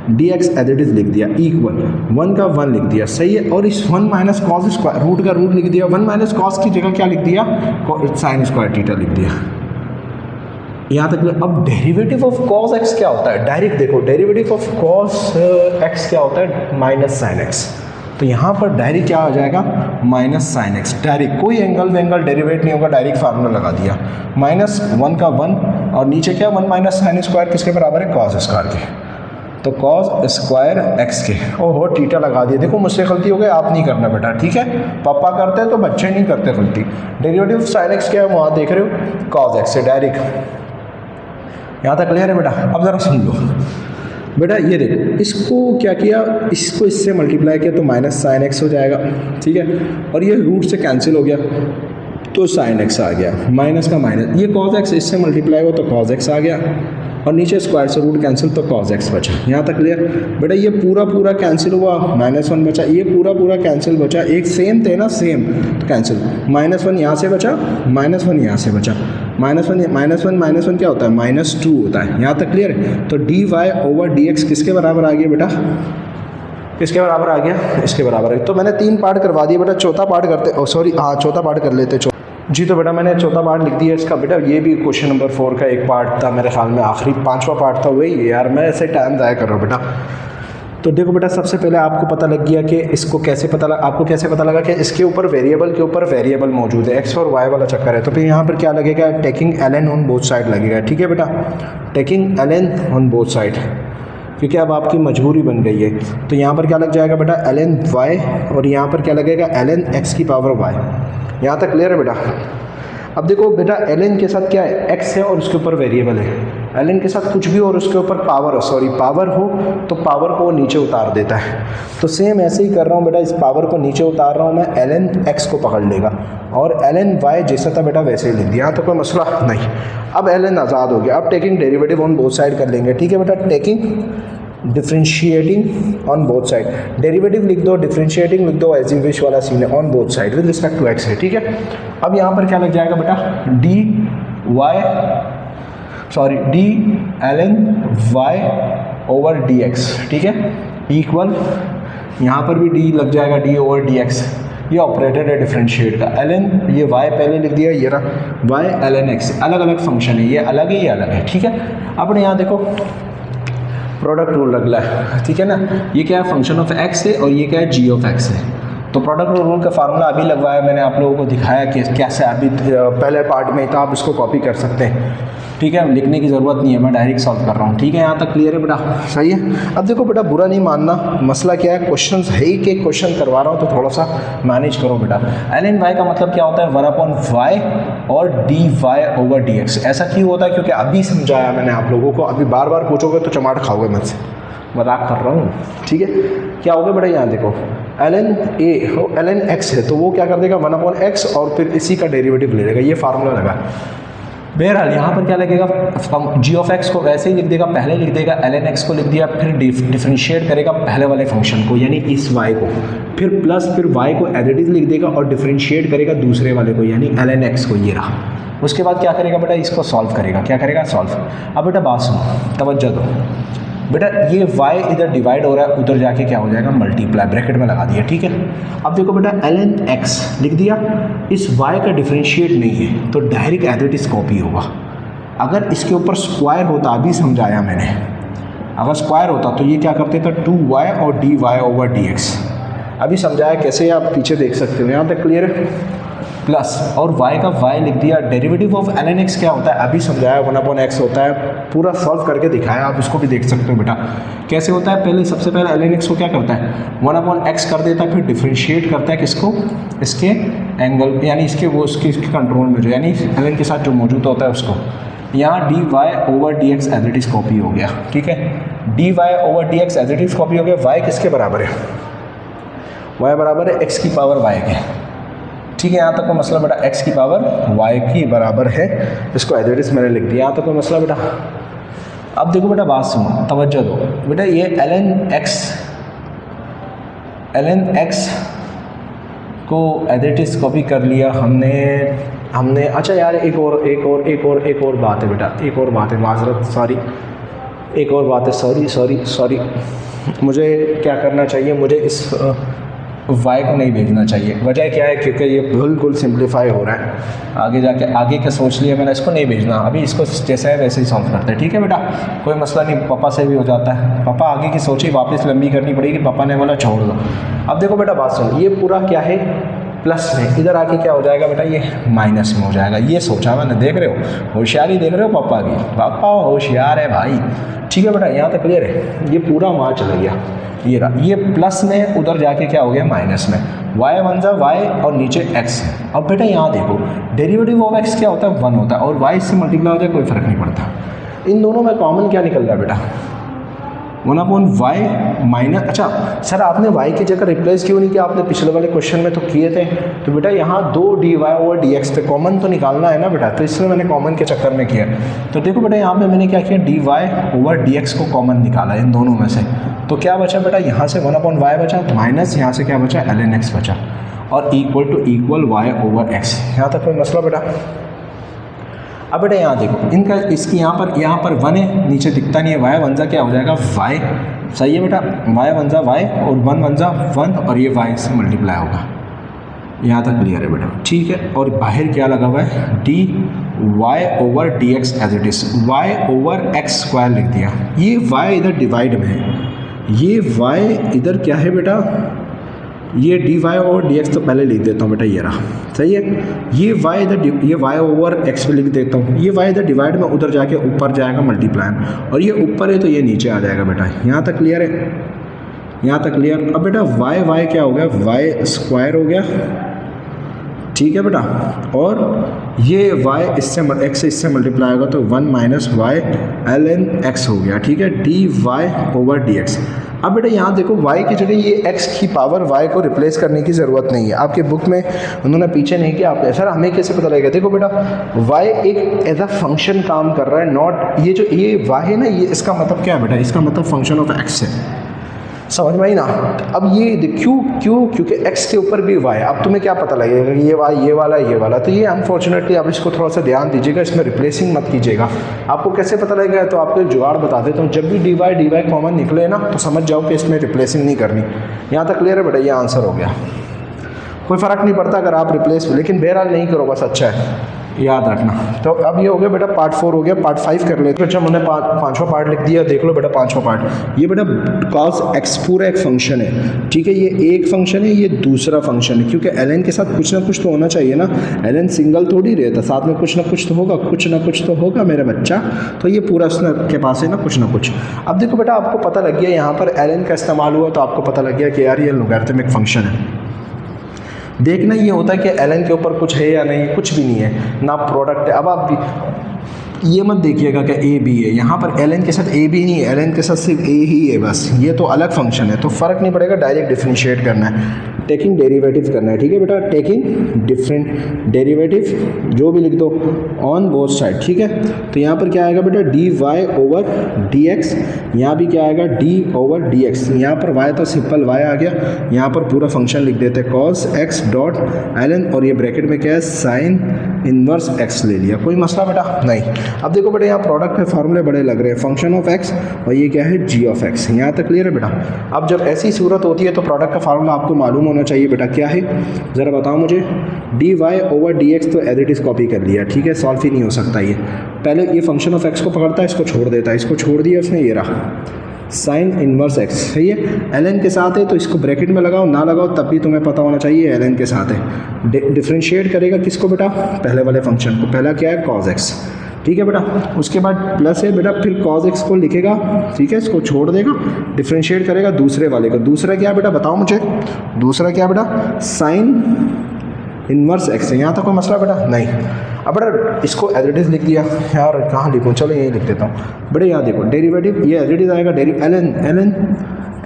dy/dx एज इट इज़ लिख दिया, इक्वल 1 का 1 लिख दिया, सही है। और इस 1 माइनस कॉस स्क्वायर, रूट का रूट लिख दिया, 1 माइनस कॉस की जगह क्या लिख दिया, साइन स्क्वायर थीटा लिख दिया। यहाँ तक। अब डेरिवेटिव ऑफ कॉस एक्स क्या होता है, डायरेक्ट देखो, डेरिवेटिव ऑफ कॉस एक्स क्या होता है, माइनस साइन एक्स। तो यहाँ पर डायरेक्ट क्या आ जाएगा, माइनस साइन एक्स, डायरेक्ट कोई एंगल वेंगल डेरिवेट नहीं होगा, डायरेक्ट फार्मूला लगा दिया, -1 का 1 और नीचे क्या 1 माइनस साइन स्क्वायर किसके बराबर है, कॉस स्क्वायर के, तो कॉस स्क्वायर एक्स के। ओहो थीटा लगा दिया। देखो मुझसे गलती हो गई, आप नहीं करना बेटा, ठीक है। पापा करते हैं तो बच्चे नहीं करते गलती। डेरिवेटिव ऑफ साइन एक्स क्या है, वहाँ देख रहे हो, कॉस एक्स से डायरेक्ट। यहाँ तक क्लियर है बेटा। अब ज़रा सुन लो बेटा, ये देखो, इसको क्या किया, इसको इससे मल्टीप्लाई किया तो माइनस साइन एक्स हो जाएगा, ठीक है। और ये रूट से कैंसिल हो गया तो साइन एक्स आ गया, माइनस का माइनस, ये कॉस एक्स इससे मल्टीप्लाई हुआ तो कॉस एक्स आ गया, और नीचे स्क्वायर से रूट कैंसिल तो कॉस एक्स बचा। यहाँ तक क्लियर बेटा। ये पूरा कैंसिल हुआ, -1 बचा, ये पूरा कैंसिल बचा, एक सेम थे ना, सेम तो कैंसिल, -1 यहाँ से बचा, -1 यहाँ से बचा, -1 क्या होता है, -2 होता है। यहाँ तक क्लियर है। तो dy/dx किसके बराबर आ गया बेटा, किसके बराबर आ गया, इसके बराबर है। तो मैंने 3 पार्ट करवा दिए बेटा, चौथा पार्ट करते, सॉरी हाँ चौथा पार्ट कर लेते जी। तो बेटा मैंने चौथा पार्ट लिख दिया इसका बेटा। ये भी क्वेश्चन नंबर 4 का एक पार्ट था मेरे ख्याल में, आखिरी 5वां पार्ट था वही। यार मैं ऐसे टाइम ज़ाया कर रहा हूँ बेटा। तो देखो बेटा, सबसे पहले आपको पता लग गया कि इसको कैसे पता लगा, आपको कैसे पता लगा कि इसके ऊपर वेरिएबल के ऊपर वेरिएबल मौजूद है, एक्स और वाई वाला चक्कर है। तो फिर यहाँ पर क्या लगेगा, taking ln on both side लगेगा, ठीक है बेटा, taking ln on both side, क्योंकि अब आपकी मजबूरी बन गई है। तो यहाँ पर क्या लग जाएगा बेटा, ln y, और यहाँ पर क्या लगेगा, ln x की पावर y। यहाँ तक क्लियर है बेटा। अब देखो बेटा, ln के साथ क्या है, x है और उसके ऊपर वेरिएबल है। ln के साथ कुछ भी और उसके ऊपर पावर हो तो पावर को नीचे उतार देता है। तो सेम ऐसे ही कर रहा हूँ बेटा, इस पावर को नीचे उतार रहा हूँ मैं, ln x को पकड़ लेगा, और ln y जैसा था बेटा वैसे ही लिख दिया। यहाँ तो कोई मसला नहीं। अब ln आज़ाद हो गया। अब taking derivative on both side कर लेंगे, ठीक है बेटा। Taking differentiating on both side, derivative लिख दो, डिफ्रेंशिएटिंग लिख दो, एज यू विश वाला सीन है, on both side with respect to X है, ठीक है। अब यहाँ पर क्या लग जाएगा बेटा, डी ln y/dx, ठीक है, इक्वल, यहाँ पर भी d लग जाएगा, d/dx। ये ऑपरेटर है डिफरेंशिएट का। ln, ये y पहले लिख दिया, ये रहा y ln x, अलग अलग फंक्शन है, ये अलग है, ये अलग है, ठीक है। अपने यहाँ देखो प्रोडक्ट रूल लग रहा है, ठीक है ना। ये क्या है, फंक्शन ऑफ x है और ये क्या है, g ऑफ x है। तो प्रोडक्ट रूल का फार्मूला अभी लगवाया मैंने, आप लोगों को दिखाया कि कैसे अभी पहले पार्ट में था, आप इसको कॉपी कर सकते हैं, ठीक है, लिखने की ज़रूरत नहीं है, मैं डायरेक्ट सॉल्व कर रहा हूँ, ठीक है, यहाँ तक क्लियर है बेटा, सही है। अब देखो बेटा बुरा नहीं मानना, मसला क्या है, क्वेश्चन है ही कि क्वेश्चन करवा रहा हूँ तो थोड़ा सा मैनेज करो बेटा। ln y का मतलब क्या होता है 1/y और dy/dx। ऐसा क्यों होता है, क्योंकि अभी समझाया मैंने आप लोगों को, अभी बार बार पूछोगे तो चमाट खाओगे मुझसे, मजाक कर रहा हूँ, ठीक है। क्या होगा बेटा, यहाँ देखो ln x है तो वो क्या कर देगा 1/x और फिर इसी का डेरिवेटिव ले लेगा, ये फार्मूला लगा। बहरहाल यहाँ पर क्या लगेगा, g ऑफ x को वैसे ही लिख देगा, पहले लिख देगा ln x को लिख दिया, फिर डिफरेंशिएट करेगा पहले वाले फंक्शन को यानी इस y को, फिर प्लस फिर y को एज इट इज लिख देगा और डिफरेंशिएट करेगा दूसरे वाले को यानी ln x को, ये रहा। उसके बाद क्या करेगा बेटा, इसको सॉल्व करेगा, क्या करेगा सॉल्व। अब बेटा बात सुनो, तवज्जो दो बेटा, ये y इधर डिवाइड हो रहा है, उधर जाके क्या हो जाएगा मल्टीप्लाई, ब्रैकेट में लगा दिया, ठीक है। अब देखो बेटा ln x लिख दिया, इस y का डिफरेंशिएट नहीं है तो direct as it is copy होगा। अगर इसके ऊपर स्क्वायर होता, अभी समझाया मैंने, अगर स्क्वायर होता तो ये क्या करते थे 2y और dy/dx, अभी समझाया कैसे, आप पीछे देख सकते हो, यहाँ तक क्लियर है। प्लस और y का y लिख दिया, डेरिवेटिव ऑफ ln x क्या होता है अभी समझाया 1/x होता है, पूरा सॉल्व करके दिखाया, आप इसको भी देख सकते हो बेटा कैसे होता है। पहले सबसे पहले ln x को क्या करता है 1/x कर देता है, फिर डिफरेंशिएट करता है किसको, इसके एंगल यानी इसके वो इसके कंट्रोल में जो यानी ln के साथ जो मौजूद होता है उसको, यहाँ dy/dx as it is copy हो गया, ठीक है, dy/dx as it is copy हो गया। y किसके बराबर है, y बराबर है x की पावर y के, ठीक है, यहाँ तक का मसला बेटा, x की पावर y की बराबर है, इसको एज इट इज मैंने लिख दिया, यहाँ तक का मसला बेटा। अब देखो बेटा बात सुनो, तवज्जो दो बेटा, ये ln x को एज इट इज कॉपी कर लिया हमने। अच्छा यार एक और बात है बेटा, एक और बात है, माजरत सॉरी, एक और बात है, सॉरी, मुझे क्या करना चाहिए, मुझे इस y को नहीं भेजना चाहिए। वजह क्या है, क्योंकि ये बिल्कुल सिंप्लीफाई हो रहा है, आगे जाके आगे का सोच लिया मैंने, इसको नहीं भेजना, अभी इसको जैसे है वैसे ही सॉल्व करते हैं, ठीक है बेटा, कोई मसला नहीं, पापा से भी हो जाता है, पापा आगे की सोची वापस लंबी करनी पड़ेगी, पापा ने बोला छोड़ दो। अब देखो बेटा बात सुनो, ये पूरा क्या है प्लस में, इधर आके क्या हो जाएगा बेटा, ये माइनस में हो जाएगा, ये सोचा मैंने, देख रहे हो होशियारी, देख रहे हो पापा की, पापा होशियार है भाई, ठीक है बेटा, यहाँ तक क्लियर है। ये पूरा वहाँ चला गया, ये रहा, ये प्लस में, उधर जाके क्या हो गया माइनस में, y और नीचे x है। अब बेटा यहाँ देखो डेरिवेटिव ऑफ x क्या होता है 1 होता है, और y से मल्टीप्लाई हो जाए कोई फर्क नहीं पड़ता, इन दोनों में कॉमन क्या निकल रहा है बेटा 1/y माइनस। अच्छा सर आपने y की जगह रिप्लेस क्यों नहीं किया, आपने पिछले वाले क्वेश्चन में तो किए थे, तो बेटा यहाँ 2dy/dx थे, कॉमन तो निकालना है ना बेटा, तो इसलिए मैंने कॉमन के चक्कर में किया। तो देखो बेटा यहाँ पे मैंने क्या किया, dy/dx को कॉमन निकाला इन दोनों में से, तो क्या बचा बेटा, यहाँ से 1/y बचा, माइनस यहाँ से क्या बचा ln x बचा, और इक्वल y/x। यहाँ तक कोई मसला बेटा। अब बेटा यहाँ देखो इनका, इसकी यहाँ पर 1 है, नीचे दिखता नहीं है, y 1 जा क्या हो जाएगा y, सही है बेटा, y 1 जा y और 1 जा 1 और ये y से मल्टीप्लाई होगा, यहाँ तक क्लियर है बेटा, ठीक है। और बाहर क्या लगा हुआ है dy/dx as it is, y/x² लिख दिया, ये y इधर डिवाइड में है, ये y इधर क्या है बेटा, ये dy/dx तो पहले लिख देता हूँ बेटा, ये रहा, सही है, ये y इधर, ये y/x पे लिख देता हूँ, ये y इधर डिवाइड में, उधर जाके ऊपर जाएगा मल्टीप्लाई, और ये ऊपर है तो ये नीचे आ जाएगा बेटा, यहाँ तक क्लियर है, यहाँ तक क्लियर। अब बेटा y क्या हो गया, y² हो गया, ठीक है बेटा, और ये y इससे x इससे मल्टीप्लाई होगा तो 1 - y ln x हो गया, ठीक है, dy/dx। अब बेटा यहाँ देखो y की जगह ये x की पावर y को रिप्लेस करने की ज़रूरत नहीं है, आपके बुक में उन्होंने पीछे नहीं किया, आप सर हमें कैसे पता लगेगा। देखो बेटा y एक एज अ फंक्शन काम कर रहा है, नॉट ये जो ये y है ना, ये इसका मतलब क्या है बेटा, इसका मतलब फंक्शन ऑफ x है, समझ में आई ना। अब ये क्योंकि x के ऊपर भी y, अब तुम्हें क्या पता लगेगा ये y ये वाला, तो ये अनफॉर्चुनेटली आप इसको थोड़ा सा ध्यान दीजिएगा, इसमें रिप्लेसिंग मत कीजिएगा। आपको कैसे पता लगेगा, तो आपको एक जुगाड़ बता देता हूँ, जब भी dy कॉमन निकले ना तो समझ जाओ कि इसमें रिप्लेसिंग नहीं करनी। यहाँ तक क्लियर है बेटा, ये आंसर हो गया, कोई फ़र्क नहीं पड़ता अगर आप रिप्लेस, लेकिन बहरहाल नहीं करो बस, अच्छा है। याद रखना। तो अब ये हो गया बेटा पार्ट 4 हो गया, पार्ट 5 कर लेते हैं। अच्छा हमने पाँचवा पार्ट लिख दिया, देख लो बेटा पाँचवा पार्ट। ये बेटा cos x पूरा एक फंक्शन है, ठीक है, ये एक फंक्शन है, ये दूसरा फंक्शन है, क्योंकि ln के साथ कुछ ना कुछ तो होना चाहिए ना, ln सिंगल थोड़ी रहता, साथ में कुछ ना कुछ तो होगा, कुछ ना कुछ तो होगा मेरा बच्चा। तो ये पूरा के पास है ना कुछ ना कुछ। अब देखो बेटा आपको पता लग गया यहाँ पर ln का इस्तेमाल हुआ, तो आपको पता लग गया कि यार ये लॉगरिथमिक फंक्शन है। देखना ये होता है कि ln के ऊपर कुछ है या नहीं, कुछ भी नहीं है ना, प्रोडक्ट है। अब आप ये मत देखिएगा कि a b है, यहाँ पर ln के साथ a b नहीं है, ln के साथ सिर्फ a ही है बस, ये तो अलग फंक्शन है, तो फ़र्क नहीं पड़ेगा, डायरेक्ट डिफरेंशिएट करना है, टेकिंग डेरिवेटिव करना है, ठीक है बेटा, टेकिंग डिफरेंट डेरिवेटिव जो भी लिख दो ऑन बोथ साइड, ठीक है। तो यहाँ पर क्या आएगा बेटा dy ओवर dx, यहाँ भी क्या आएगा d ओवर dx, यहाँ पर y तो सिंपल y आ गया, यहाँ पर पूरा फंक्शन लिख देते हैं cos x डॉट ln, और ये ब्रैकेट में क्या है साइन इनवर्स x ले लिया, कोई मसला बेटा नहीं। अब देखो बेटा यहाँ प्रोडक्ट के फार्मूले बड़े लग रहे हैं, फंक्शन ऑफ x और ये क्या है g ऑफ x, यहाँ तक क्लियर है बेटा। अब जब ऐसी सूरत होती है तो प्रोडक्ट का फार्मूला आपको मालूम होना चाहिए बेटा, क्या है ज़रा बताओ मुझे। dy ओवर dx तो एज इट इज़ कॉपी कर लिया, ठीक है, सॉल्व ही नहीं हो सकता ये। पहले ये फंक्शन ऑफ x को पकड़ता है, इसको छोड़ देता है, इसको छोड़ दिया उसने, ये रहा साइन इनवर्स x, सही है। ln के साथ है तो इसको ब्रैकेट में लगाओ, ना लगाओ तब भी तुम्हें पता होना चाहिए ln के साथ है। डिफरेंशिएट करेगा किसको बेटा, पहले वाले फंक्शन को, पहला क्या है cos x, ठीक है बेटा। उसके बाद प्लस है बेटा, फिर cos x को लिखेगा, ठीक है, इसको छोड़ देगा, डिफरेंशिएट करेगा दूसरे वाले को। दूसरा क्या बेटा बताओ मुझे, दूसरा क्या बेटा साइन इनवर्स x है, यहाँ तक कोई मसला बेटा नहीं। अब बेटा इसको एज इट इज़ लिख दिया, यार कहाँ लिखूँ, चलो यही लिख देता हूँ बेटा। यहाँ देखो डेरिवेटिव ये एज इट इज़ आएगा, ln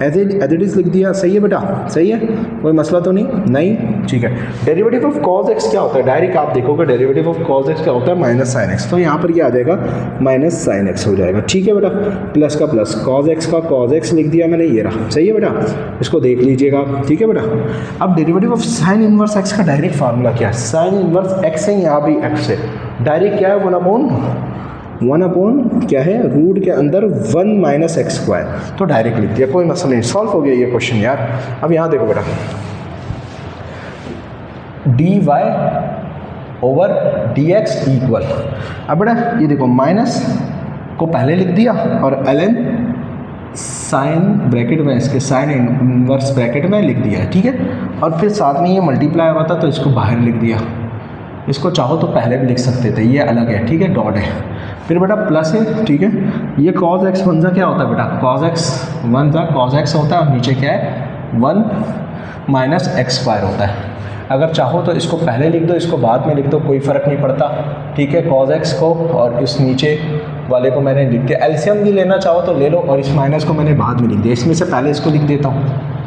एज इट इज़ लिख दिया, सही है बेटा, सही है, कोई मसला तो नहीं, ठीक है। डेरिवेटिव ऑफ cos x क्या होता है, डायरेक्ट आप देखोगे डेरिवेटिव ऑफ cos x क्या होता है माइनस साइन x, तो यहाँ पर क्या आ जाएगा माइनस साइन x हो जाएगा, ठीक है बेटा। प्लस का प्लस cos x का cos x लिख दिया मैंने, ये रहा, सही है बेटा, इसको देख लीजिएगा, ठीक है बेटा। अब derivative of sine inverse x का डायरेक्ट फार्मूला क्या है, साइन इनवर्स x है, यहाँ भी x है, डायरेक्ट क्या है 1 अपॉन क्या है रूट के अंदर 1 माइनस एक्स स्क्वायर, तो डायरेक्ट लिख दिया, कोई मसला नहीं, सॉल्व हो गया ये क्वेश्चन यार। अब यहाँ देखो बेटा dy ओवर dx इक्वल, अब बेटा ये देखो माइनस को पहले लिख दिया और ln साइन ब्रैकेट में इसके साइन इनवर्स ब्रैकेट में लिख दिया, ठीक है। और फिर साथ में ये मल्टीप्लाई हुआ था तो इसको बाहर लिख दिया, इसको चाहो तो पहले भी लिख सकते थे, ये अलग है, ठीक है, डॉट है। फिर बेटा प्लस है, ठीक है, ये cos x वन जा क्या होता है बेटा, cos x वन जा cos x होता है, और नीचे क्या है 1 माइनस एक्स स्क्वायर होता है। अगर चाहो तो इसको पहले लिख दो, इसको बाद में लिख दो, कोई फ़र्क नहीं पड़ता, ठीक है। cos x को और इस नीचे वाले को मैंने लिख दिया, एलसीएम भी लेना चाहो तो ले लो, और इस माइनस को मैंने बाद में लिख दिया, इसमें से पहले इसको लिख देता हूँ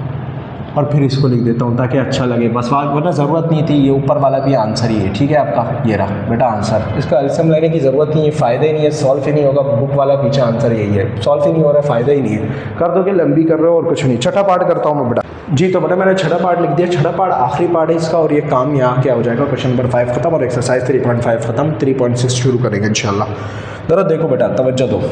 और फिर इसको लिख देता हूँ ताकि अच्छा लगे, बस वरना ज़रूरत नहीं थी। ये ऊपर वाला भी आंसर ही है, ठीक है आपका, ये रहा बेटा आंसर, इसका एलसीएम लेने की ज़रूरत नहीं है, फ़ायदा ही नहीं है, सॉल्व ही नहीं होगा, बुक वाला पीछे आंसर यही है, सॉल्व ही नहीं हो रहा है, फ़ायदा ही नहीं है, कर दो कि लंबी कर रहे हो और कुछ नहीं। छठा पार्ट करता हूँ मैं बेटा जी, तो बेटा मैंने छठा पार्ट लिख दिया, छठा पार्ट आखिरी पार्ट है इसका, और ये काम यहाँ क्या हो जाएगा, क्वेश्चन नंबर 5 खत्म और एक्सरसाइज 3.5 खत्म, 3.6 शुरू करेंगे इंशाल्लाह। ज़रा देखो बेटा तवज्जो दो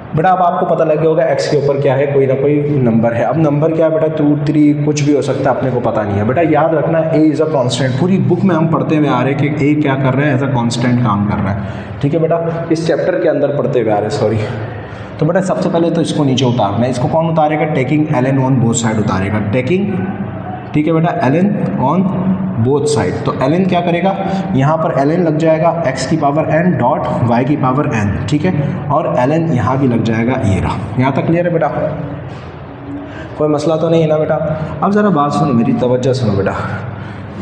बेटा, अब आपको पता लग गया होगा x के ऊपर क्या है, कोई ना कोई नंबर है। अब नंबर क्या है बेटा 2, 3 कुछ भी हो सकता है, अपने को पता नहीं है बेटा। याद रखना a इज़ अ कांस्टेंट, पूरी बुक में हम पढ़ते हुए आ रहे हैं कि a क्या कर रहा है, एज अ कांस्टेंट काम कर रहा है, ठीक है बेटा, इस चैप्टर के अंदर पढ़ते हुए आ रहे हैं, सॉरी। तो बेटा सबसे पहले तो इसको नीचे उतारना है, इसको कौन उतारेगा, taking ln on both side उतारेगा, टेकिंग, ठीक है बेटा, ln ऑन बोथ साइड। तो ln क्या करेगा, यहाँ पर ln लग जाएगा x की पावर n डॉट y की पावर n, ठीक है, और ln यहाँ भी लग जाएगा, ये रहा। यहाँ तक क्लियर है बेटा, कोई मसला तो नहीं है ना बेटा। अब ज़रा बात सुनो मेरी, तवज्जो सुनो बेटा,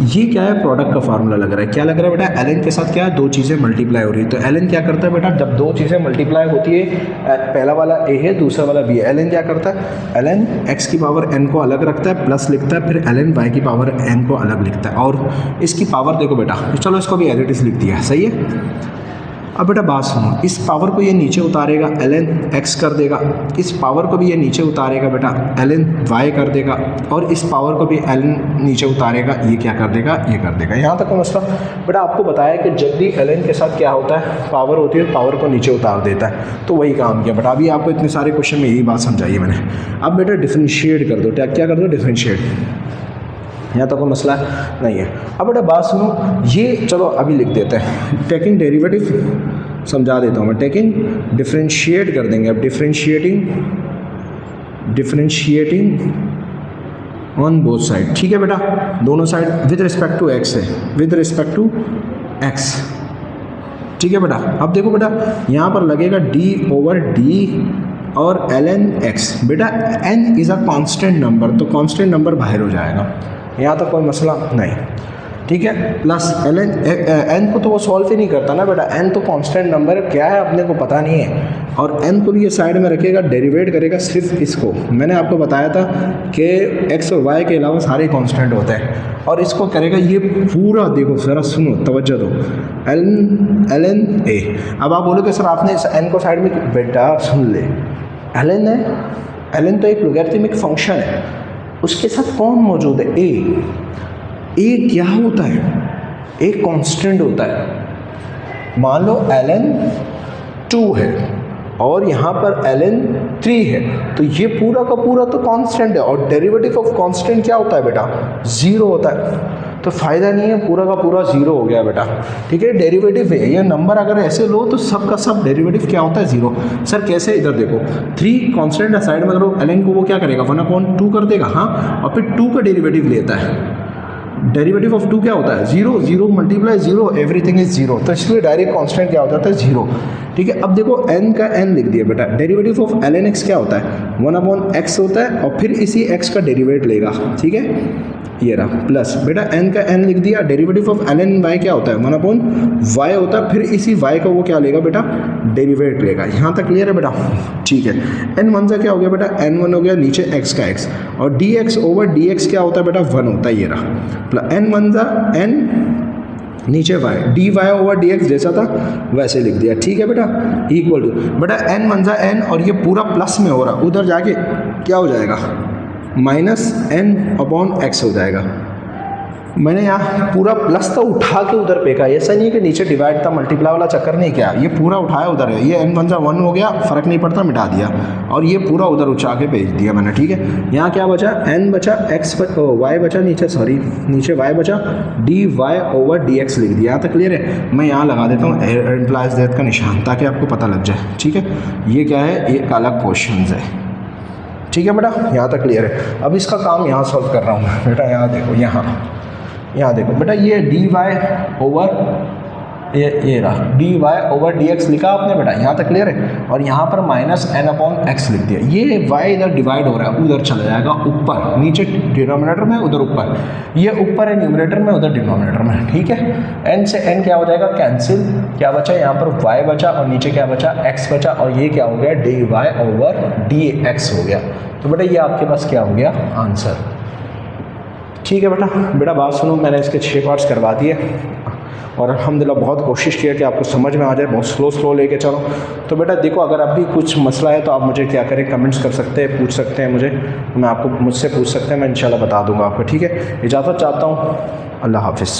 ये क्या है, प्रोडक्ट का फार्मूला लग रहा है, क्या लग रहा है बेटा, ln के साथ क्या है, दो चीज़ें मल्टीप्लाई हो रही है। तो ln क्या करता है बेटा, जब दो चीज़ें मल्टीप्लाई होती है, पहला वाला a है दूसरा वाला b है, ln क्या करता है, ln x की पावर n को अलग रखता है, प्लस लिखता है, फिर ln y की पावर n को अलग लिखता है, और इसकी पावर देखो बेटा, चलो इसको भी एज इट इज़ लिख दिया, सही है। अब बेटा बात सुनो, इस पावर को ये नीचे उतारेगा, ln x कर देगा, इस पावर को भी ये नीचे उतारेगा बेटा, ln y कर देगा, और इस पावर को भी ln नीचे उतारेगा, ये क्या कर देगा, ये कर देगा। यहाँ तक का मसला बेटा आपको बताया कि जब भी ln के साथ क्या होता है, पावर होती है, पावर को नीचे उतार देता है, तो वही काम किया बेटा। अभी आपको इतने सारे क्वेश्चन में यही बात समझाई है मैंने। अब बेटा डिफरेंशिएट कर दो, क्या कर दो, डिफरेंशिएट। यहाँ तक कोई मसला नहीं है। अब बेटा बात सुनो, ये चलो अभी लिख देते हैं, टेकिंग डेरिवेटिव समझा देता हूँ मैं, टेकिंग डिफरेंशिएट कर देंगे अब, डिफरेंशिएटिंग ऑन बोथ साइड, ठीक है बेटा, दोनों side with respect to X है, विद रिस्पेक्ट टू एक्स, ठीक है बेटा। अब देखो बेटा यहाँ पर लगेगा d/d और ln x, बेटा n is a constant number, तो कांस्टेंट नंबर बाहर हो जाएगा, यहाँ तक कोई मसला नहीं, ठीक है। प्लस ln n को तो वो सॉल्व ही नहीं करता ना बेटा, n तो कांस्टेंट नंबर क्या है अपने को पता नहीं है, और n को भी ये साइड में रखेगा, डेरिवेट करेगा सिर्फ इसको। मैंने आपको बताया था कि x और y के अलावा सारे कांस्टेंट होते हैं, और इसको करेगा ये पूरा, देखो ज़रा सुनो, तवज्जो दो, ln a। अब आप बोलोगे सर आपने इस n को साइड में, बेटा सुन ले, ln है, ln तो एक लॉगरिथमिक फंक्शन है, उसके साथ कौन मौजूद है, a क्या होता है, एक कांस्टेंट होता है। मान लो ln 2 है और यहाँ पर ln 3 है, तो ये पूरा का पूरा तो कांस्टेंट है, और डेरिवेटिव ऑफ कांस्टेंट क्या होता है बेटा, 0 होता है, तो फ़ायदा नहीं है, पूरा का पूरा 0 हो गया बेटा, ठीक है। डेरिवेटिव है ये नंबर, अगर ऐसे लो तो सब का सब डेरिवेटिव क्या होता है, 0। सर कैसे, इधर देखो 3 कांस्टेंट है, साइड में करो, ln को वो क्या करेगा 1/2 कर देगा, हाँ, और फिर 2 का डेरिवेटिव लेता है, डेरिवेटिव ऑफ 2 क्या होता है, 0, 0 मल्टीप्लाई 0, एवरीथिंग इज 0, तो इसलिए डायरेक्ट कांस्टेंट क्या हो जाता है, 0, ठीक है। अब देखो n का n लिख दिया बेटा, डेरिवेटिव ऑफ ln x क्या होता है, 1/x होता है, और फिर इसी x का डेरिवेट लेगा, ठीक है, ये रहा, प्लस बेटा n का n लिख दिया, डेरिवेटिव ऑफ ln y क्या होता है, 1/y होता है, फिर इसी y का वो क्या लेगा बेटा, डेरिवेट लेगा। यहाँ तक क्लियर है बेटा, ठीक है। n1 का क्या हो गया बेटा, n1 हो गया, नीचे x का x, और dx/dx क्या होता है बेटा, 1 होता है, ये रहा, प्लस n1 n नीचे y, dy/dx जैसा था वैसे लिख दिया, ठीक है बेटा, इक्वल टू बेटा n1 n, और ये पूरा प्लस में हो रहा, उधर जाके क्या हो जाएगा, -n/x हो जाएगा। मैंने यहाँ पूरा प्लस तो उठा के उधर फेंका, ऐसा नहीं है कि नीचे डिवाइड था, मल्टीप्लाई वाला चक्कर नहीं किया, ये पूरा उठाया उधर है, ये n1 1 हो गया, फ़र्क नहीं पड़ता, मिटा दिया, और ये पूरा उधर उठा के भेज दिया मैंने, ठीक है। यहाँ क्या बचा, n बचा, y बचा, नीचे y बचा, dy/dx लिख दिया। यहाँ तक क्लियर है। मैं यहाँ लगा देता हूँ एम्प्लॉयज़ डेट का निशान, ताकि आपको पता लग जाए, ठीक है। ये क्या है, ये अलग क्वेश्चन है, ठीक है बेटा, यहाँ तक क्लियर है। अब इसका काम यहाँ सॉल्व कर रहा हूँ बेटा, यहाँ देखो, यहाँ देखो बेटा, ये ये रहा dy/dx लिखा आपने बेटा, यहाँ तक क्लियर है, और यहाँ पर -n/x लिख दिया। ये y इधर डिवाइड हो रहा है, उधर चला जाएगा ऊपर, नीचे डिनोमिनेटर में, उधर ऊपर, ये ऊपर है न्यूमरेटर में, उधर डिनोमिनेटर में, ठीक है। n से n क्या हो जाएगा, कैंसिल, क्या बचा यहाँ पर y बचा, और नीचे क्या बचा, x बचा, और ये क्या हो गया, dy/dx हो गया। तो बेटा ये आपके पास क्या हो गया, आंसर, ठीक है बेटा बात सुनो, मैंने इसके 6 पार्ट्स करवा दिए, और अल्हम्दुलिल्लाह बहुत कोशिश किया कि आपको समझ में आ जाए, बहुत स्लो लेके चलो। तो बेटा देखो, अगर अब भी कुछ मसला है तो आप मुझे क्या करें, कमेंट्स कर सकते हैं, पूछ सकते हैं मुझसे पूछ सकते हैं, मैं इंशाल्लाह बता दूंगा आपको, ठीक है। इजाज़त चाहता हूँ, अल्लाह हाफिज़।